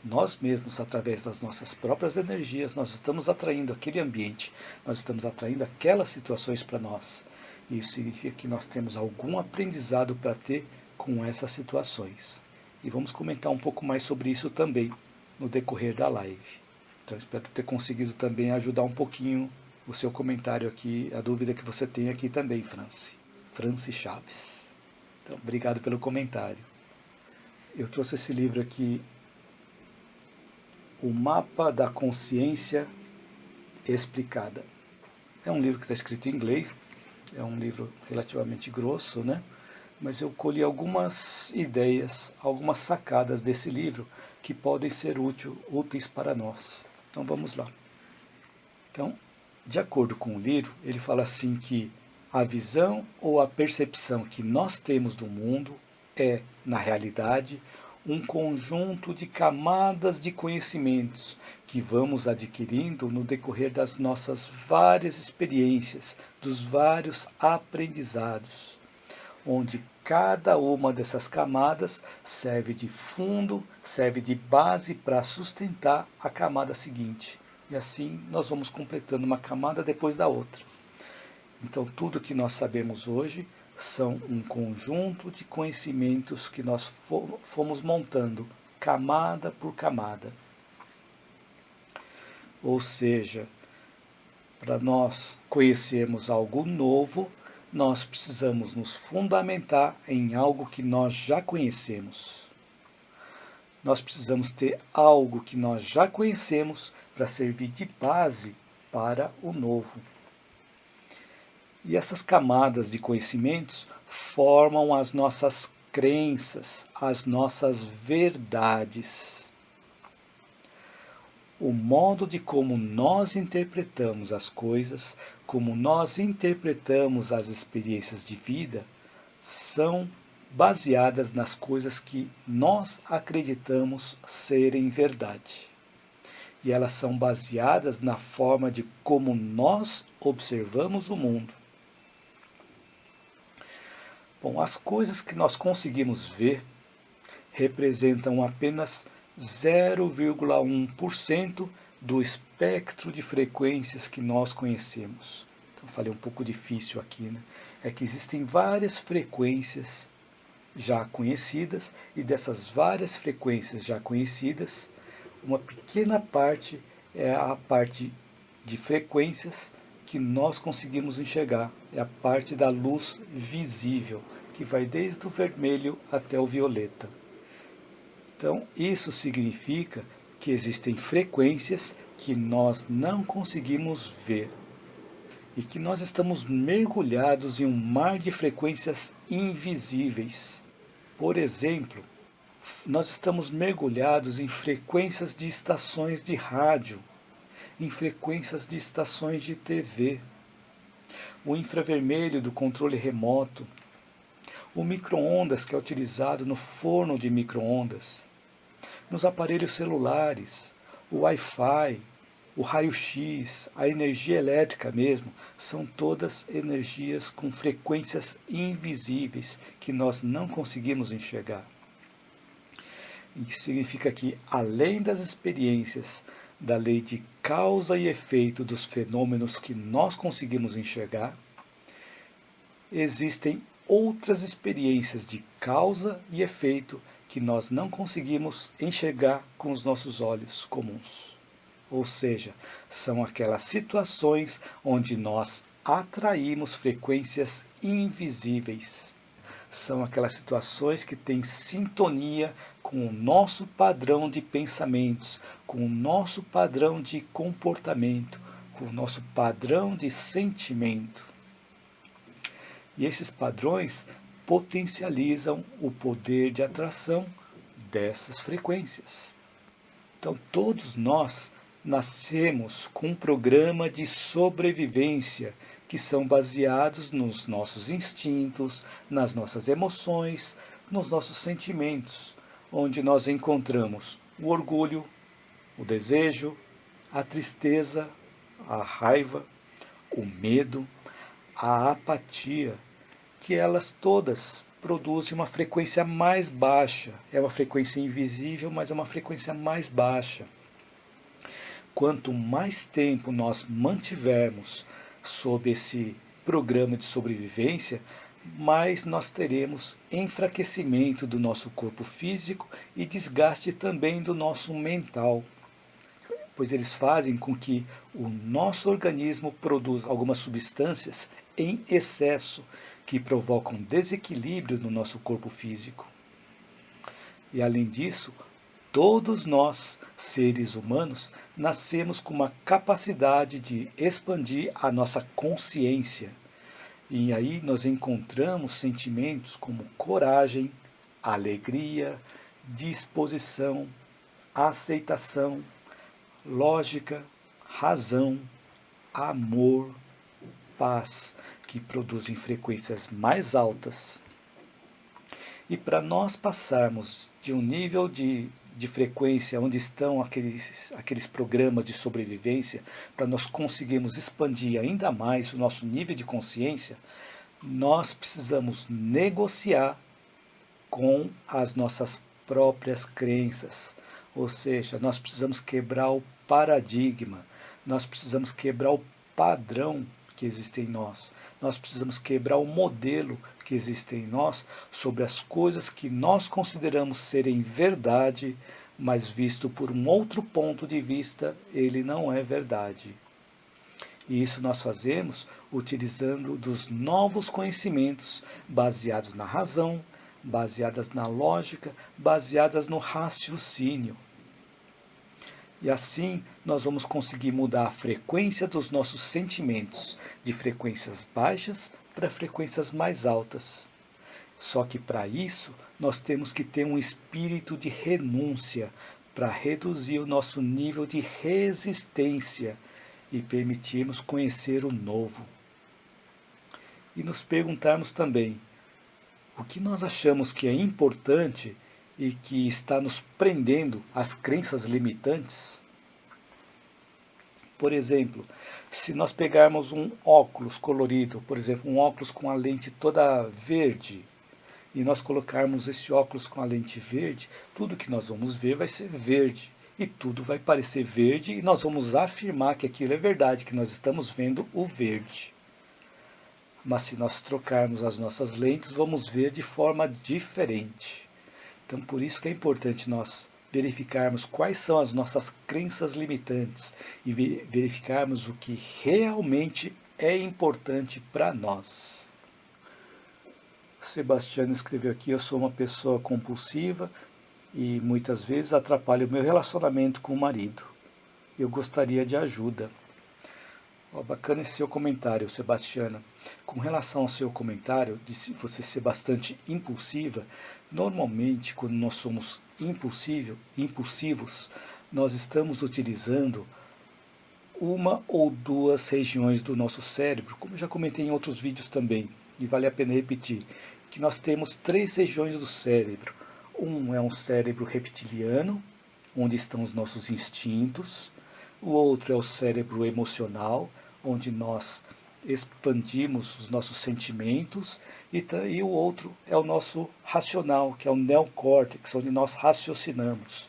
Speaker 1: Nós mesmos, através das nossas próprias energias, nós estamos atraindo aquele ambiente, nós estamos atraindo aquelas situações para nós. Isso significa que nós temos algum aprendizado para ter com essas situações. E vamos comentar um pouco mais sobre isso também no decorrer da live. Então espero ter conseguido também ajudar um pouquinho o seu comentário aqui, a dúvida que você tem aqui também, Franci Chaves. Então, obrigado pelo comentário. Eu trouxe esse livro aqui, O Mapa da Consciência Explicada. É um livro que está escrito em inglês, é um livro relativamente grosso, né? Mas eu colhi algumas ideias, algumas sacadas desse livro que podem ser úteis para nós. Então vamos lá. Então, de acordo com o livro, ele fala assim que a visão ou a percepção que nós temos do mundo é, na realidade, um conjunto de camadas de conhecimentos que vamos adquirindo no decorrer das nossas várias experiências, dos vários aprendizados, onde cada uma dessas camadas serve de fundo, serve de base para sustentar a camada seguinte. E assim nós vamos completando uma camada depois da outra. Então tudo que nós sabemos hoje são um conjunto de conhecimentos que nós fomos montando camada por camada. Ou seja, para nós conhecermos algo novo, nós precisamos nos fundamentar em algo que nós já conhecemos. Nós precisamos ter algo que nós já conhecemos para servir de base para o novo. E essas camadas de conhecimentos formam as nossas crenças, as nossas verdades. O modo de como nós interpretamos as coisas, como nós interpretamos as experiências de vida, são baseadas nas coisas que nós acreditamos serem verdade. E elas são baseadas na forma de como nós observamos o mundo. Bom, as coisas que nós conseguimos ver representam apenas 0,1% do espectro de frequências que nós conhecemos. Então, falei um pouco difícil aqui, né? É que existem várias frequências já conhecidas, e dessas várias frequências já conhecidas, uma pequena parte é a parte de frequências que nós conseguimos enxergar, é a parte da luz visível, que vai desde o vermelho até o violeta. Então, isso significa que existem frequências que nós não conseguimos ver e que nós estamos mergulhados em um mar de frequências invisíveis. Por exemplo, nós estamos mergulhados em frequências de estações de rádio, em frequências de estações de TV, o infravermelho do controle remoto, o micro-ondas que é utilizado no forno de micro-ondas, nos aparelhos celulares, o Wi-Fi, o raio-x, a energia elétrica mesmo, são todas energias com frequências invisíveis que nós não conseguimos enxergar. Isso significa que, além das experiências da lei de causa e efeito dos fenômenos que nós conseguimos enxergar, existem outras experiências de causa e efeito que nós não conseguimos enxergar com os nossos olhos comuns. Ou seja, são aquelas situações onde nós atraímos frequências invisíveis. São aquelas situações que têm sintonia com o nosso padrão de pensamentos, com o nosso padrão de comportamento, com o nosso padrão de sentimento. E esses padrões potencializam o poder de atração dessas frequências. Então, todos nós nascemos com um programa de sobrevivência que são baseados nos nossos instintos, nas nossas emoções, nos nossos sentimentos, onde nós encontramos o orgulho, o desejo, a tristeza, a raiva, o medo, a apatia, que elas todas produzem uma frequência mais baixa. É uma frequência invisível, mas é uma frequência mais baixa. Quanto mais tempo nós mantivermos sob esse programa de sobrevivência, mais nós teremos enfraquecimento do nosso corpo físico e desgaste também do nosso mental, pois eles fazem com que o nosso organismo produza algumas substâncias em excesso que provocam desequilíbrio no nosso corpo físico. E além disso, todos nós, seres humanos, nascemos com uma capacidade de expandir a nossa consciência. E aí nós encontramos sentimentos como coragem, alegria, disposição, aceitação, lógica, razão, amor, paz, que produzem frequências mais altas. E para nós passarmos de um nível de frequência onde estão aqueles programas de sobrevivência, para nós conseguirmos expandir ainda mais o nosso nível de consciência, nós precisamos negociar com as nossas próprias crenças. Ou seja, nós precisamos quebrar o paradigma, nós precisamos quebrar o padrão que existe em nós. Nós precisamos quebrar o modelo que existe em nós sobre as coisas que nós consideramos serem verdade, mas visto por um outro ponto de vista, ele não é verdade. E isso nós fazemos utilizando dos novos conhecimentos baseados na razão, baseadas na lógica, baseadas no raciocínio. E assim nós vamos conseguir mudar a frequência dos nossos sentimentos de frequências baixas para frequências mais altas. Só que para isso nós temos que ter um espírito de renúncia para reduzir o nosso nível de resistência e permitirmos conhecer o novo. E nos perguntarmos também o que nós achamos que é importante e que está nos prendendo às crenças limitantes. Por exemplo, se nós pegarmos um óculos colorido, por exemplo, um óculos com a lente toda verde, e nós colocarmos esse óculos com a lente verde, tudo que nós vamos ver vai ser verde, e tudo vai parecer verde, e nós vamos afirmar que aquilo é verdade, que nós estamos vendo o verde. Mas se nós trocarmos as nossas lentes, vamos ver de forma diferente. Então, por isso que é importante nós verificarmos quais são as nossas crenças limitantes e verificarmos o que realmente é importante para nós. Sebastiano escreveu aqui: eu sou uma pessoa compulsiva e muitas vezes atrapalho o meu relacionamento com o marido. Eu gostaria de ajuda. Bacana esse seu comentário, Sebastiana. Com relação ao seu comentário de você ser bastante impulsiva, normalmente quando nós somos impulsivos, nós estamos utilizando uma ou duas regiões do nosso cérebro, como eu já comentei em outros vídeos também, e vale a pena repetir, que nós temos 3 regiões do cérebro. Um é um cérebro reptiliano, onde estão os nossos instintos. O outro é o cérebro emocional, onde nós expandimos os nossos sentimentos, e o outro é o nosso racional, que é o neocórtex, onde nós raciocinamos.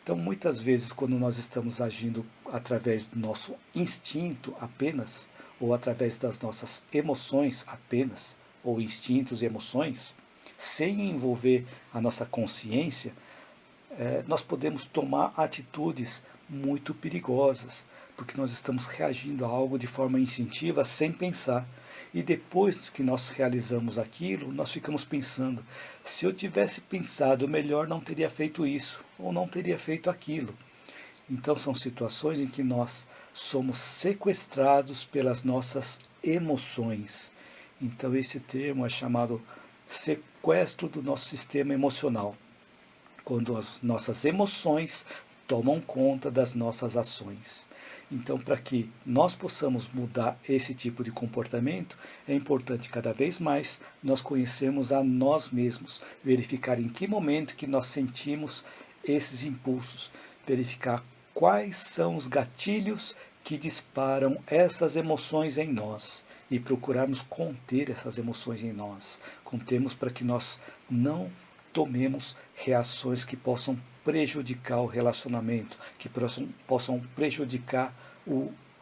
Speaker 1: Então, muitas vezes, quando nós estamos agindo através do nosso instinto apenas, ou através das nossas emoções apenas, ou instintos e emoções, sem envolver a nossa consciência, nós podemos tomar atitudes muito perigosas, porque nós estamos reagindo a algo de forma instintiva sem pensar. E depois que nós realizamos aquilo, nós ficamos pensando: se eu tivesse pensado melhor, não teria feito isso, ou não teria feito aquilo. Então são situações em que nós somos sequestrados pelas nossas emoções. Então esse termo é chamado sequestro do nosso sistema emocional, quando as nossas emoções tomam conta das nossas ações. Então, para que nós possamos mudar esse tipo de comportamento, é importante cada vez mais nós conhecermos a nós mesmos, verificar em que momento que nós sentimos esses impulsos, verificar quais são os gatilhos que disparam essas emoções em nós e procurarmos conter essas emoções em nós. Contemos para que nós não tomemos reações que possam prejudicar o relacionamento, que possam prejudicar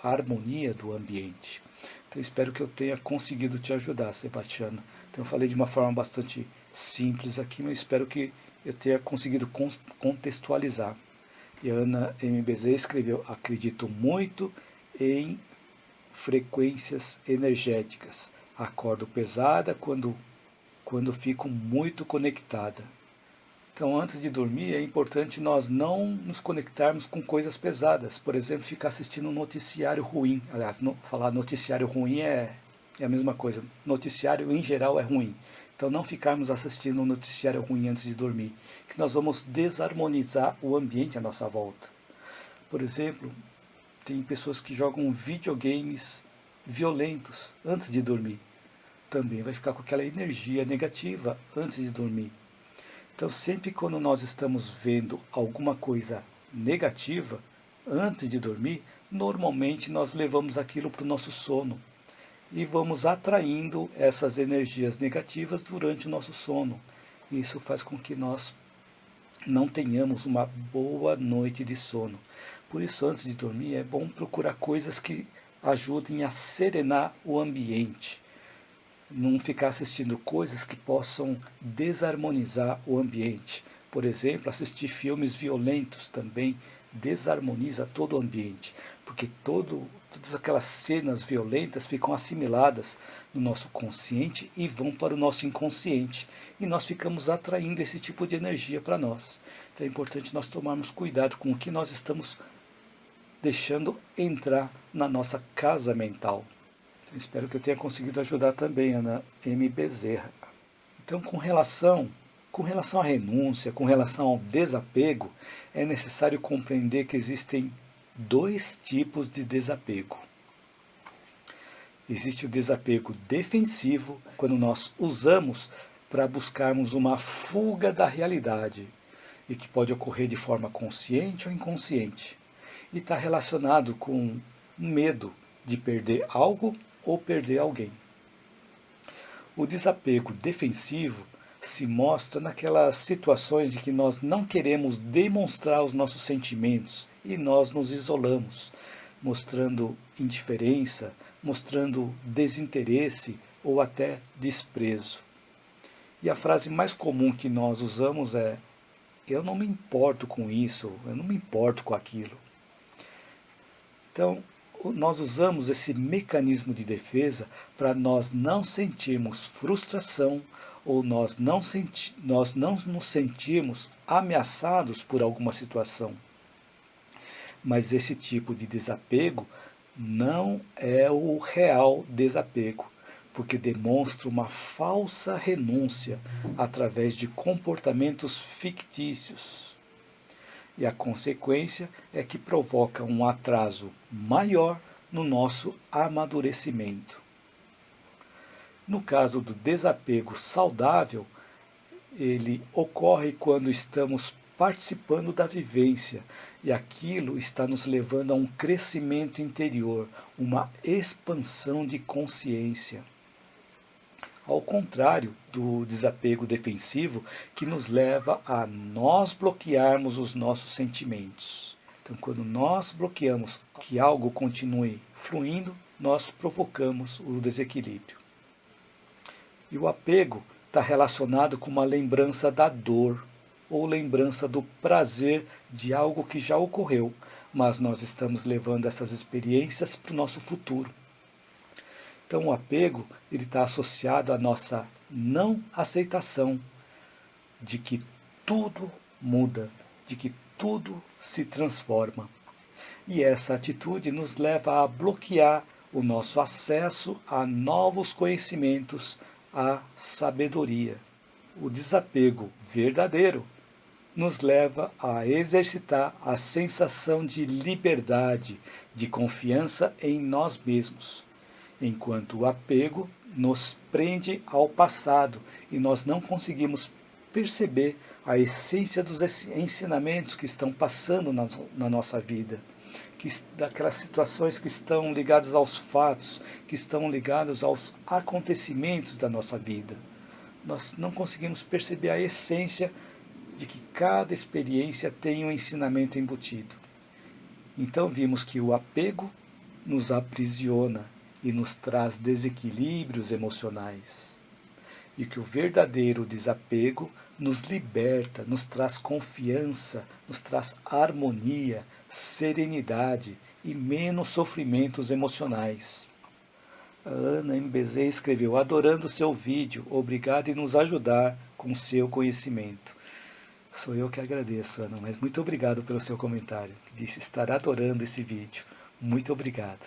Speaker 1: a harmonia do ambiente. Então espero que eu tenha conseguido te ajudar, Sebastiana. Então eu falei de uma forma bastante simples aqui, mas espero que eu tenha conseguido contextualizar. E a Ana MBZ escreveu: acredito muito em frequências energéticas. Acordo pesada quando fico muito conectada. Então, antes de dormir, é importante nós não nos conectarmos com coisas pesadas. Por exemplo, ficar assistindo um noticiário ruim. Aliás, falar noticiário ruim é a mesma coisa. Noticiário, em geral, é ruim. Então, não ficarmos assistindo um noticiário ruim antes de dormir, que nós vamos desarmonizar o ambiente à nossa volta. Por exemplo, tem pessoas que jogam videogames violentos antes de dormir. Também vai ficar com aquela energia negativa antes de dormir. Então, sempre quando nós estamos vendo alguma coisa negativa, antes de dormir, normalmente nós levamos aquilo para o nosso sono e vamos atraindo essas energias negativas durante o nosso sono. Isso faz com que nós não tenhamos uma boa noite de sono. Por isso, antes de dormir, é bom procurar coisas que ajudem a serenar o ambiente. Não ficar assistindo coisas que possam desarmonizar o ambiente. Por exemplo, assistir filmes violentos também desarmoniza todo o ambiente, porque todas aquelas cenas violentas ficam assimiladas no nosso consciente e vão para o nosso inconsciente, e nós ficamos atraindo esse tipo de energia para nós. Então é importante nós tomarmos cuidado com o que nós estamos deixando entrar na nossa casa mental. Espero que eu tenha conseguido ajudar também, Ana M. Bezerra. Então, com relação à renúncia, com relação ao desapego, é necessário compreender que existem dois tipos de desapego. Existe o desapego defensivo, quando nós usamos para buscarmos uma fuga da realidade, e que pode ocorrer de forma consciente ou inconsciente, e está relacionado com medo de perder algo ou perder alguém. O desapego defensivo se mostra naquelas situações de que nós não queremos demonstrar os nossos sentimentos e nós nos isolamos, mostrando indiferença, mostrando desinteresse ou até desprezo. E a frase mais comum que nós usamos é: eu não me importo com isso, eu não me importo com aquilo. Então, nós usamos esse mecanismo de defesa para nós não sentirmos frustração ou nós não nos sentirmos ameaçados por alguma situação. Mas esse tipo de desapego não é o real desapego, porque demonstra uma falsa renúncia através de comportamentos fictícios. E a consequência é que provoca um atraso maior no nosso amadurecimento. No caso do desapego saudável, ele ocorre quando estamos participando da vivência e aquilo está nos levando a um crescimento interior, uma expansão de consciência. Ao contrário do desapego defensivo, que nos leva a nós bloquearmos os nossos sentimentos. Então, quando nós bloqueamos que algo continue fluindo, nós provocamos o desequilíbrio. E o apego está relacionado com uma lembrança da dor ou lembrança do prazer de algo que já ocorreu, mas nós estamos levando essas experiências para o nosso futuro. Então o apego está associado à nossa não aceitação de que tudo muda, de que tudo se transforma. E essa atitude nos leva a bloquear o nosso acesso a novos conhecimentos, à sabedoria. O desapego verdadeiro nos leva a exercitar a sensação de liberdade, de confiança em nós mesmos, enquanto o apego nos prende ao passado e nós não conseguimos perceber a essência dos ensinamentos que estão passando na nossa vida, daquelas situações que estão ligadas aos fatos, que estão ligadas aos acontecimentos da nossa vida. Nós não conseguimos perceber a essência de que cada experiência tem um ensinamento embutido. Então vimos que o apego nos aprisiona e nos traz desequilíbrios emocionais. E que o verdadeiro desapego nos liberta, nos traz confiança, nos traz harmonia, serenidade e menos sofrimentos emocionais. A Ana MBZ escreveu: adorando seu vídeo, obrigado em nos ajudar com seu conhecimento. Sou eu que agradeço, Ana, mas muito obrigado pelo seu comentário. Disse estar adorando esse vídeo. Muito obrigado.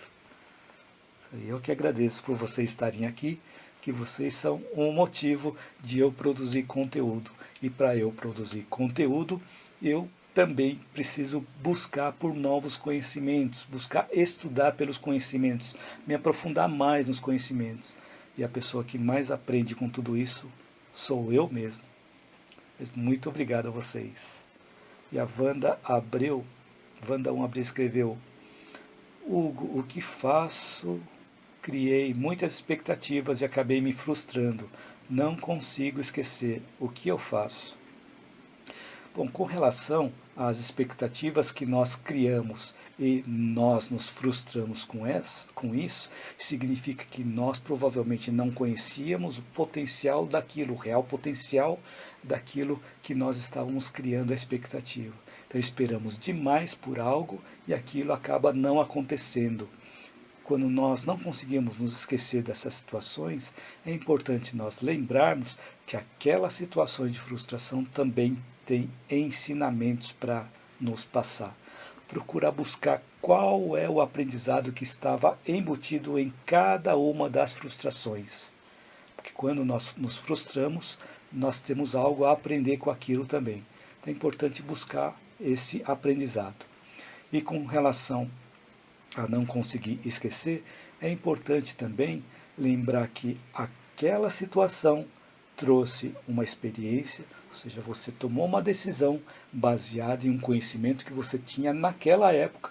Speaker 1: Eu que agradeço por vocês estarem aqui, que vocês são um motivo de eu produzir conteúdo. E para eu produzir conteúdo, eu também preciso buscar por novos conhecimentos, buscar estudar pelos conhecimentos, me aprofundar mais nos conhecimentos. E a pessoa que mais aprende com tudo isso sou eu mesmo. Muito obrigado a vocês. E a Wanda 1 Abreu escreveu: Hugo, o que faço? Criei muitas expectativas e acabei me frustrando. Não consigo esquecer. O que eu faço? Bom, com relação às expectativas que nós criamos e nós nos frustramos com isso, significa que nós provavelmente não conhecíamos o potencial daquilo, o real potencial daquilo que nós estávamos criando a expectativa. Então esperamos demais por algo e aquilo acaba não acontecendo. Quando nós não conseguimos nos esquecer dessas situações, é importante nós lembrarmos que aquelas situações de frustração também têm ensinamentos para nos passar. Procurar buscar qual é o aprendizado que estava embutido em cada uma das frustrações. Porque quando nós nos frustramos, nós temos algo a aprender com aquilo também. Então é importante buscar esse aprendizado. E com relação a não conseguir esquecer, é importante também lembrar que aquela situação trouxe uma experiência, ou seja, você tomou uma decisão baseada em um conhecimento que você tinha naquela época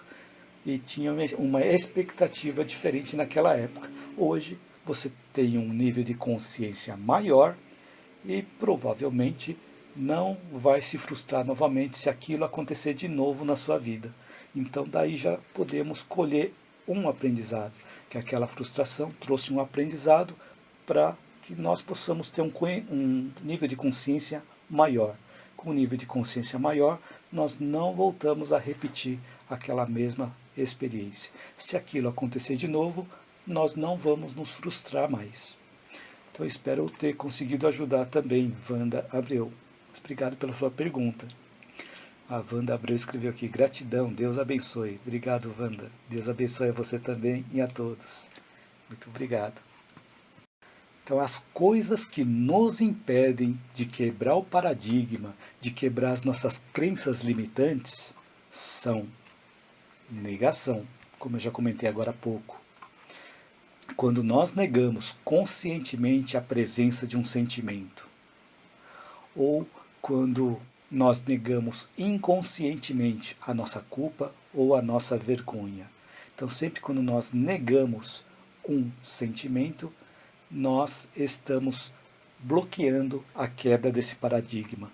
Speaker 1: e tinha uma expectativa diferente naquela época. Hoje você tem um nível de consciência maior e provavelmente não vai se frustrar novamente se aquilo acontecer de novo na sua vida. Então daí já podemos colher um aprendizado, que aquela frustração trouxe um aprendizado para que nós possamos ter um nível de consciência maior. Com um nível de consciência maior, nós não voltamos a repetir aquela mesma experiência. Se aquilo acontecer de novo, nós não vamos nos frustrar mais. Então espero ter conseguido ajudar também, Wanda Abreu. Obrigado pela sua pergunta. A Wanda Abreu escreveu aqui: gratidão, Deus abençoe. Obrigado, Wanda. Deus abençoe a você também e a todos. Muito obrigado. Então, as coisas que nos impedem de quebrar o paradigma, de quebrar as nossas crenças limitantes, são negação, como eu já comentei agora há pouco. Quando nós negamos conscientemente a presença de um sentimento, ou quando nós negamos inconscientemente a nossa culpa ou a nossa vergonha. Então, sempre quando nós negamos um sentimento, nós estamos bloqueando a quebra desse paradigma.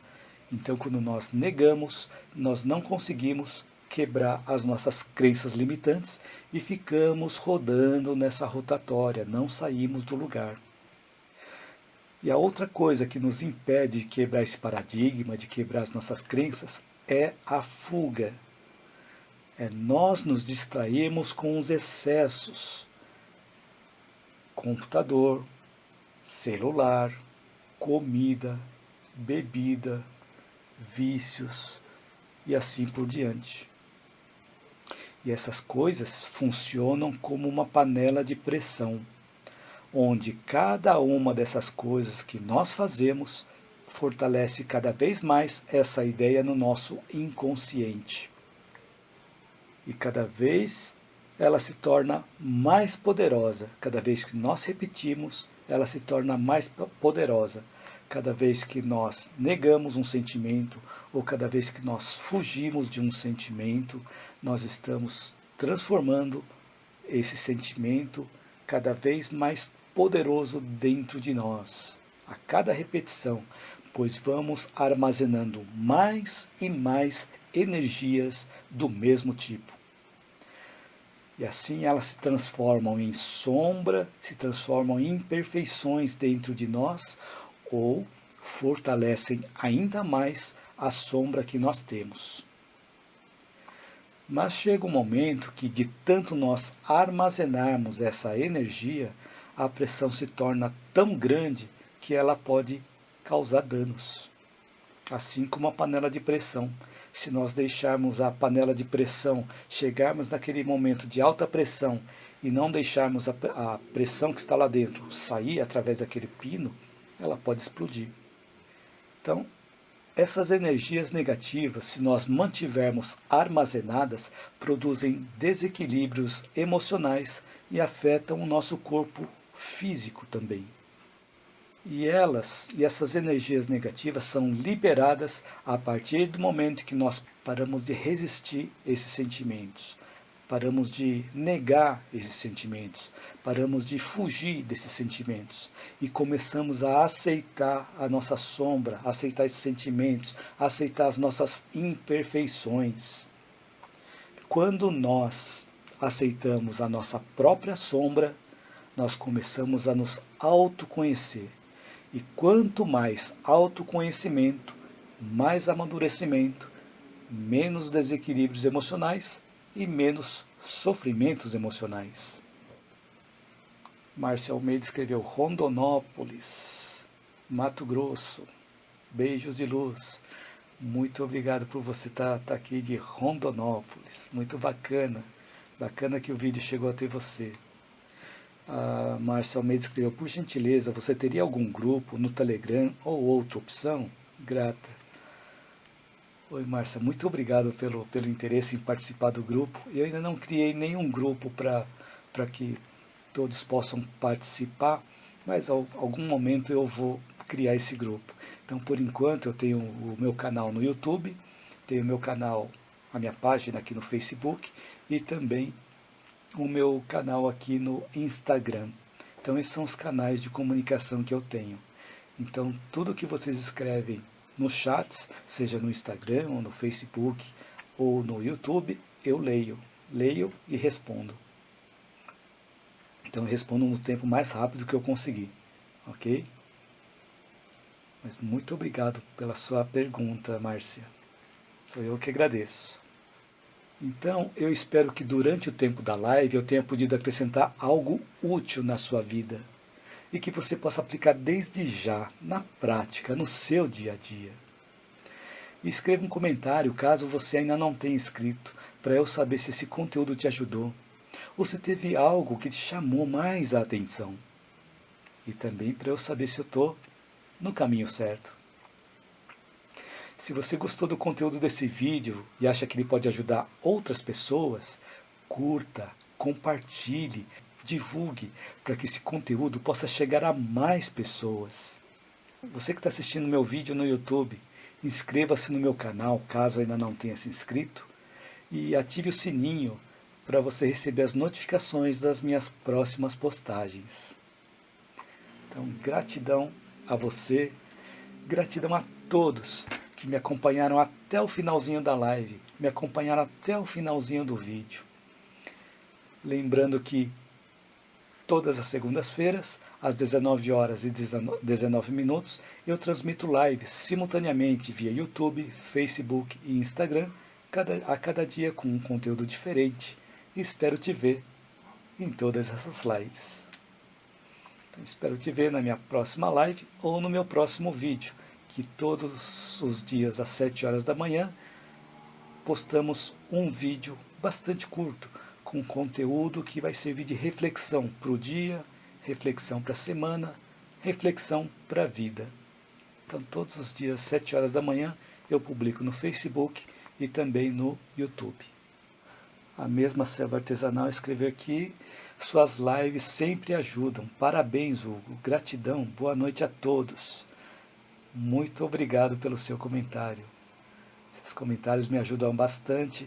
Speaker 1: Então, quando nós negamos, nós não conseguimos quebrar as nossas crenças limitantes e ficamos rodando nessa rotatória, não saímos do lugar. E a outra coisa que nos impede de quebrar esse paradigma, de quebrar as nossas crenças, é a fuga. É nós nos distrairmos com os excessos. Computador, celular, comida, bebida, vícios e assim por diante. E essas coisas funcionam como uma panela de pressão, onde cada uma dessas coisas que nós fazemos fortalece cada vez mais essa ideia no nosso inconsciente. E cada vez ela se torna mais poderosa. Cada vez que nós repetimos, ela se torna mais poderosa. Cada vez que nós negamos um sentimento, ou cada vez que nós fugimos de um sentimento, nós estamos transformando esse sentimento cada vez mais poderoso dentro de nós, a cada repetição, pois vamos armazenando mais e mais energias do mesmo tipo. E assim elas se transformam em sombra, se transformam em imperfeições dentro de nós, ou fortalecem ainda mais a sombra que nós temos. Mas chega um momento que, de tanto nós armazenarmos essa energia, a pressão se torna tão grande que ela pode causar danos. Assim como a panela de pressão. Se nós deixarmos a panela de pressão, chegarmos naquele momento de alta pressão e não deixarmos a pressão que está lá dentro sair através daquele pino, ela pode explodir. Então, essas energias negativas, se nós mantivermos armazenadas, produzem desequilíbrios emocionais e afetam o nosso corpo físico também. E essas energias negativas são liberadas a partir do momento que nós paramos de resistir esses sentimentos, paramos de negar esses sentimentos, paramos de fugir desses sentimentos e começamos a aceitar a nossa sombra, a aceitar esses sentimentos, a aceitar as nossas imperfeições. Quando nós aceitamos a nossa própria sombra, nós começamos a nos autoconhecer. E quanto mais autoconhecimento, mais amadurecimento, menos desequilíbrios emocionais e menos sofrimentos emocionais. Márcia Almeida escreveu: Rondonópolis, Mato Grosso, beijos de luz. Muito obrigado por você estar aqui de Rondonópolis. Muito bacana. Bacana que o vídeo chegou até você. A Márcia Almeida escreveu: por gentileza, você teria algum grupo no Telegram ou outra opção? Grata. Oi, Márcia, muito obrigado pelo interesse em participar do grupo. Eu ainda não criei nenhum grupo para que todos possam participar, mas em algum momento eu vou criar esse grupo. Então, por enquanto, eu tenho o meu canal no YouTube, tenho o meu canal, a minha página aqui no Facebook e também o meu canal aqui no Instagram. Então, esses são os canais de comunicação que eu tenho. Então, tudo que vocês escrevem nos chats, seja no Instagram, ou no Facebook, ou no YouTube, eu leio e respondo. Então, eu respondo no tempo mais rápido que eu conseguir, ok? Mas muito obrigado pela sua pergunta, Márcia. Sou eu que agradeço. Então, eu espero que durante o tempo da live eu tenha podido acrescentar algo útil na sua vida e que você possa aplicar desde já, na prática, no seu dia a dia. E escreva um comentário caso você ainda não tenha escrito, para eu saber se esse conteúdo te ajudou, ou se teve algo que te chamou mais a atenção. E também para eu saber se eu estou no caminho certo. Se você gostou do conteúdo desse vídeo e acha que ele pode ajudar outras pessoas, curta, compartilhe, divulgue para que esse conteúdo possa chegar a mais pessoas. Você que está assistindo meu vídeo no YouTube, inscreva-se no meu canal, caso ainda não tenha se inscrito, e ative o sininho para você receber as notificações das minhas próximas postagens. Então, gratidão a você, gratidão a todos que me acompanharam até o finalzinho da live, me acompanharam até o finalzinho do vídeo. Lembrando que todas as segundas-feiras, às 19 horas e 19 minutos, eu transmito lives simultaneamente via YouTube, Facebook e Instagram, a cada dia com um conteúdo diferente. E espero te ver em todas essas lives. Então, espero te ver na minha próxima live ou no meu próximo vídeo, que todos os dias às 7 horas da manhã postamos um vídeo bastante curto, com conteúdo que vai servir de reflexão para o dia, reflexão para a semana, reflexão para a vida. Então todos os dias, 7 horas da manhã, eu publico no Facebook e também no YouTube. A mesma Selva Artesanal escreveu aqui: suas lives sempre ajudam. Parabéns, Hugo. Gratidão. Boa noite a todos. Muito obrigado pelo seu comentário. Esses comentários me ajudam bastante,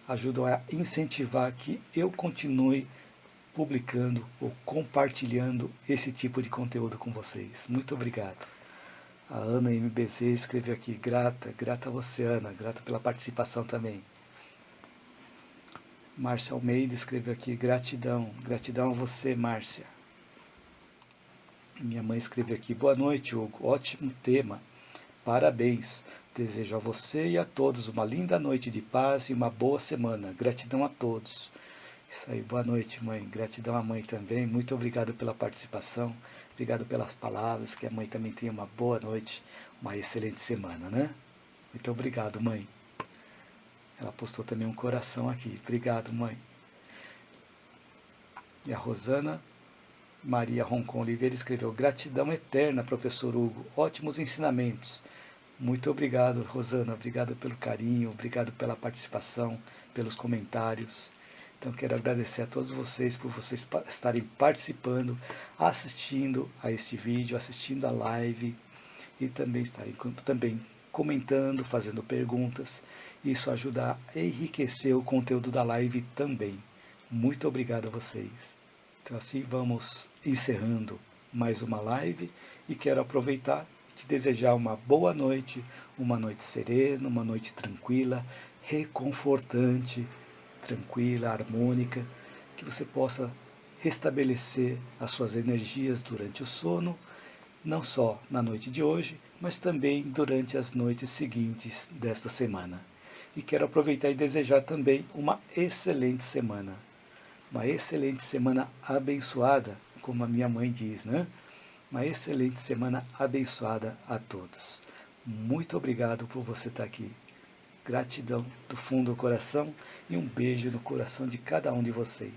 Speaker 1: ajudam a incentivar que eu continue publicando ou compartilhando esse tipo de conteúdo com vocês. Muito obrigado. A Ana MBZ escreveu aqui: grata a você, Ana, grata pela participação também. Márcia Almeida escreveu aqui: gratidão a você, Márcia. Minha mãe escreveu aqui: boa noite, Hugo, ótimo tema, parabéns. Desejo a você e a todos uma linda noite de paz e uma boa semana. Gratidão a todos. Isso aí, boa noite, mãe. Gratidão à mãe também. Muito obrigado pela participação. Obrigado pelas palavras. Que a mãe também tenha uma boa noite, uma excelente semana, né? Muito obrigado, mãe. Ela postou também um coração aqui. Obrigado, mãe. E a Rosana Maria Roncon Oliveira escreveu: gratidão eterna, professor Hugo. Ótimos ensinamentos. Muito obrigado, Rosana. Obrigado pelo carinho, obrigado pela participação, pelos comentários. Então quero agradecer a todos vocês por vocês estarem participando, assistindo a este vídeo, assistindo a live e também estarem comentando, fazendo perguntas. Isso ajuda a enriquecer o conteúdo da live também. Muito obrigado a vocês. Então assim vamos encerrando mais uma live e quero aproveitar e te desejar uma boa noite, uma noite serena, uma noite tranquila, reconfortante, tranquila, harmônica, que você possa restabelecer as suas energias durante o sono, não só na noite de hoje, mas também durante as noites seguintes desta semana. E quero aproveitar e desejar também uma excelente semana. Uma excelente semana abençoada, como a minha mãe diz, né? Uma excelente semana abençoada a todos. Muito obrigado por você estar aqui. Gratidão do fundo do coração e um beijo no coração de cada um de vocês.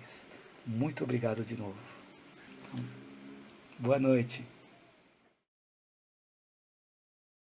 Speaker 1: Muito obrigado de novo. Boa noite.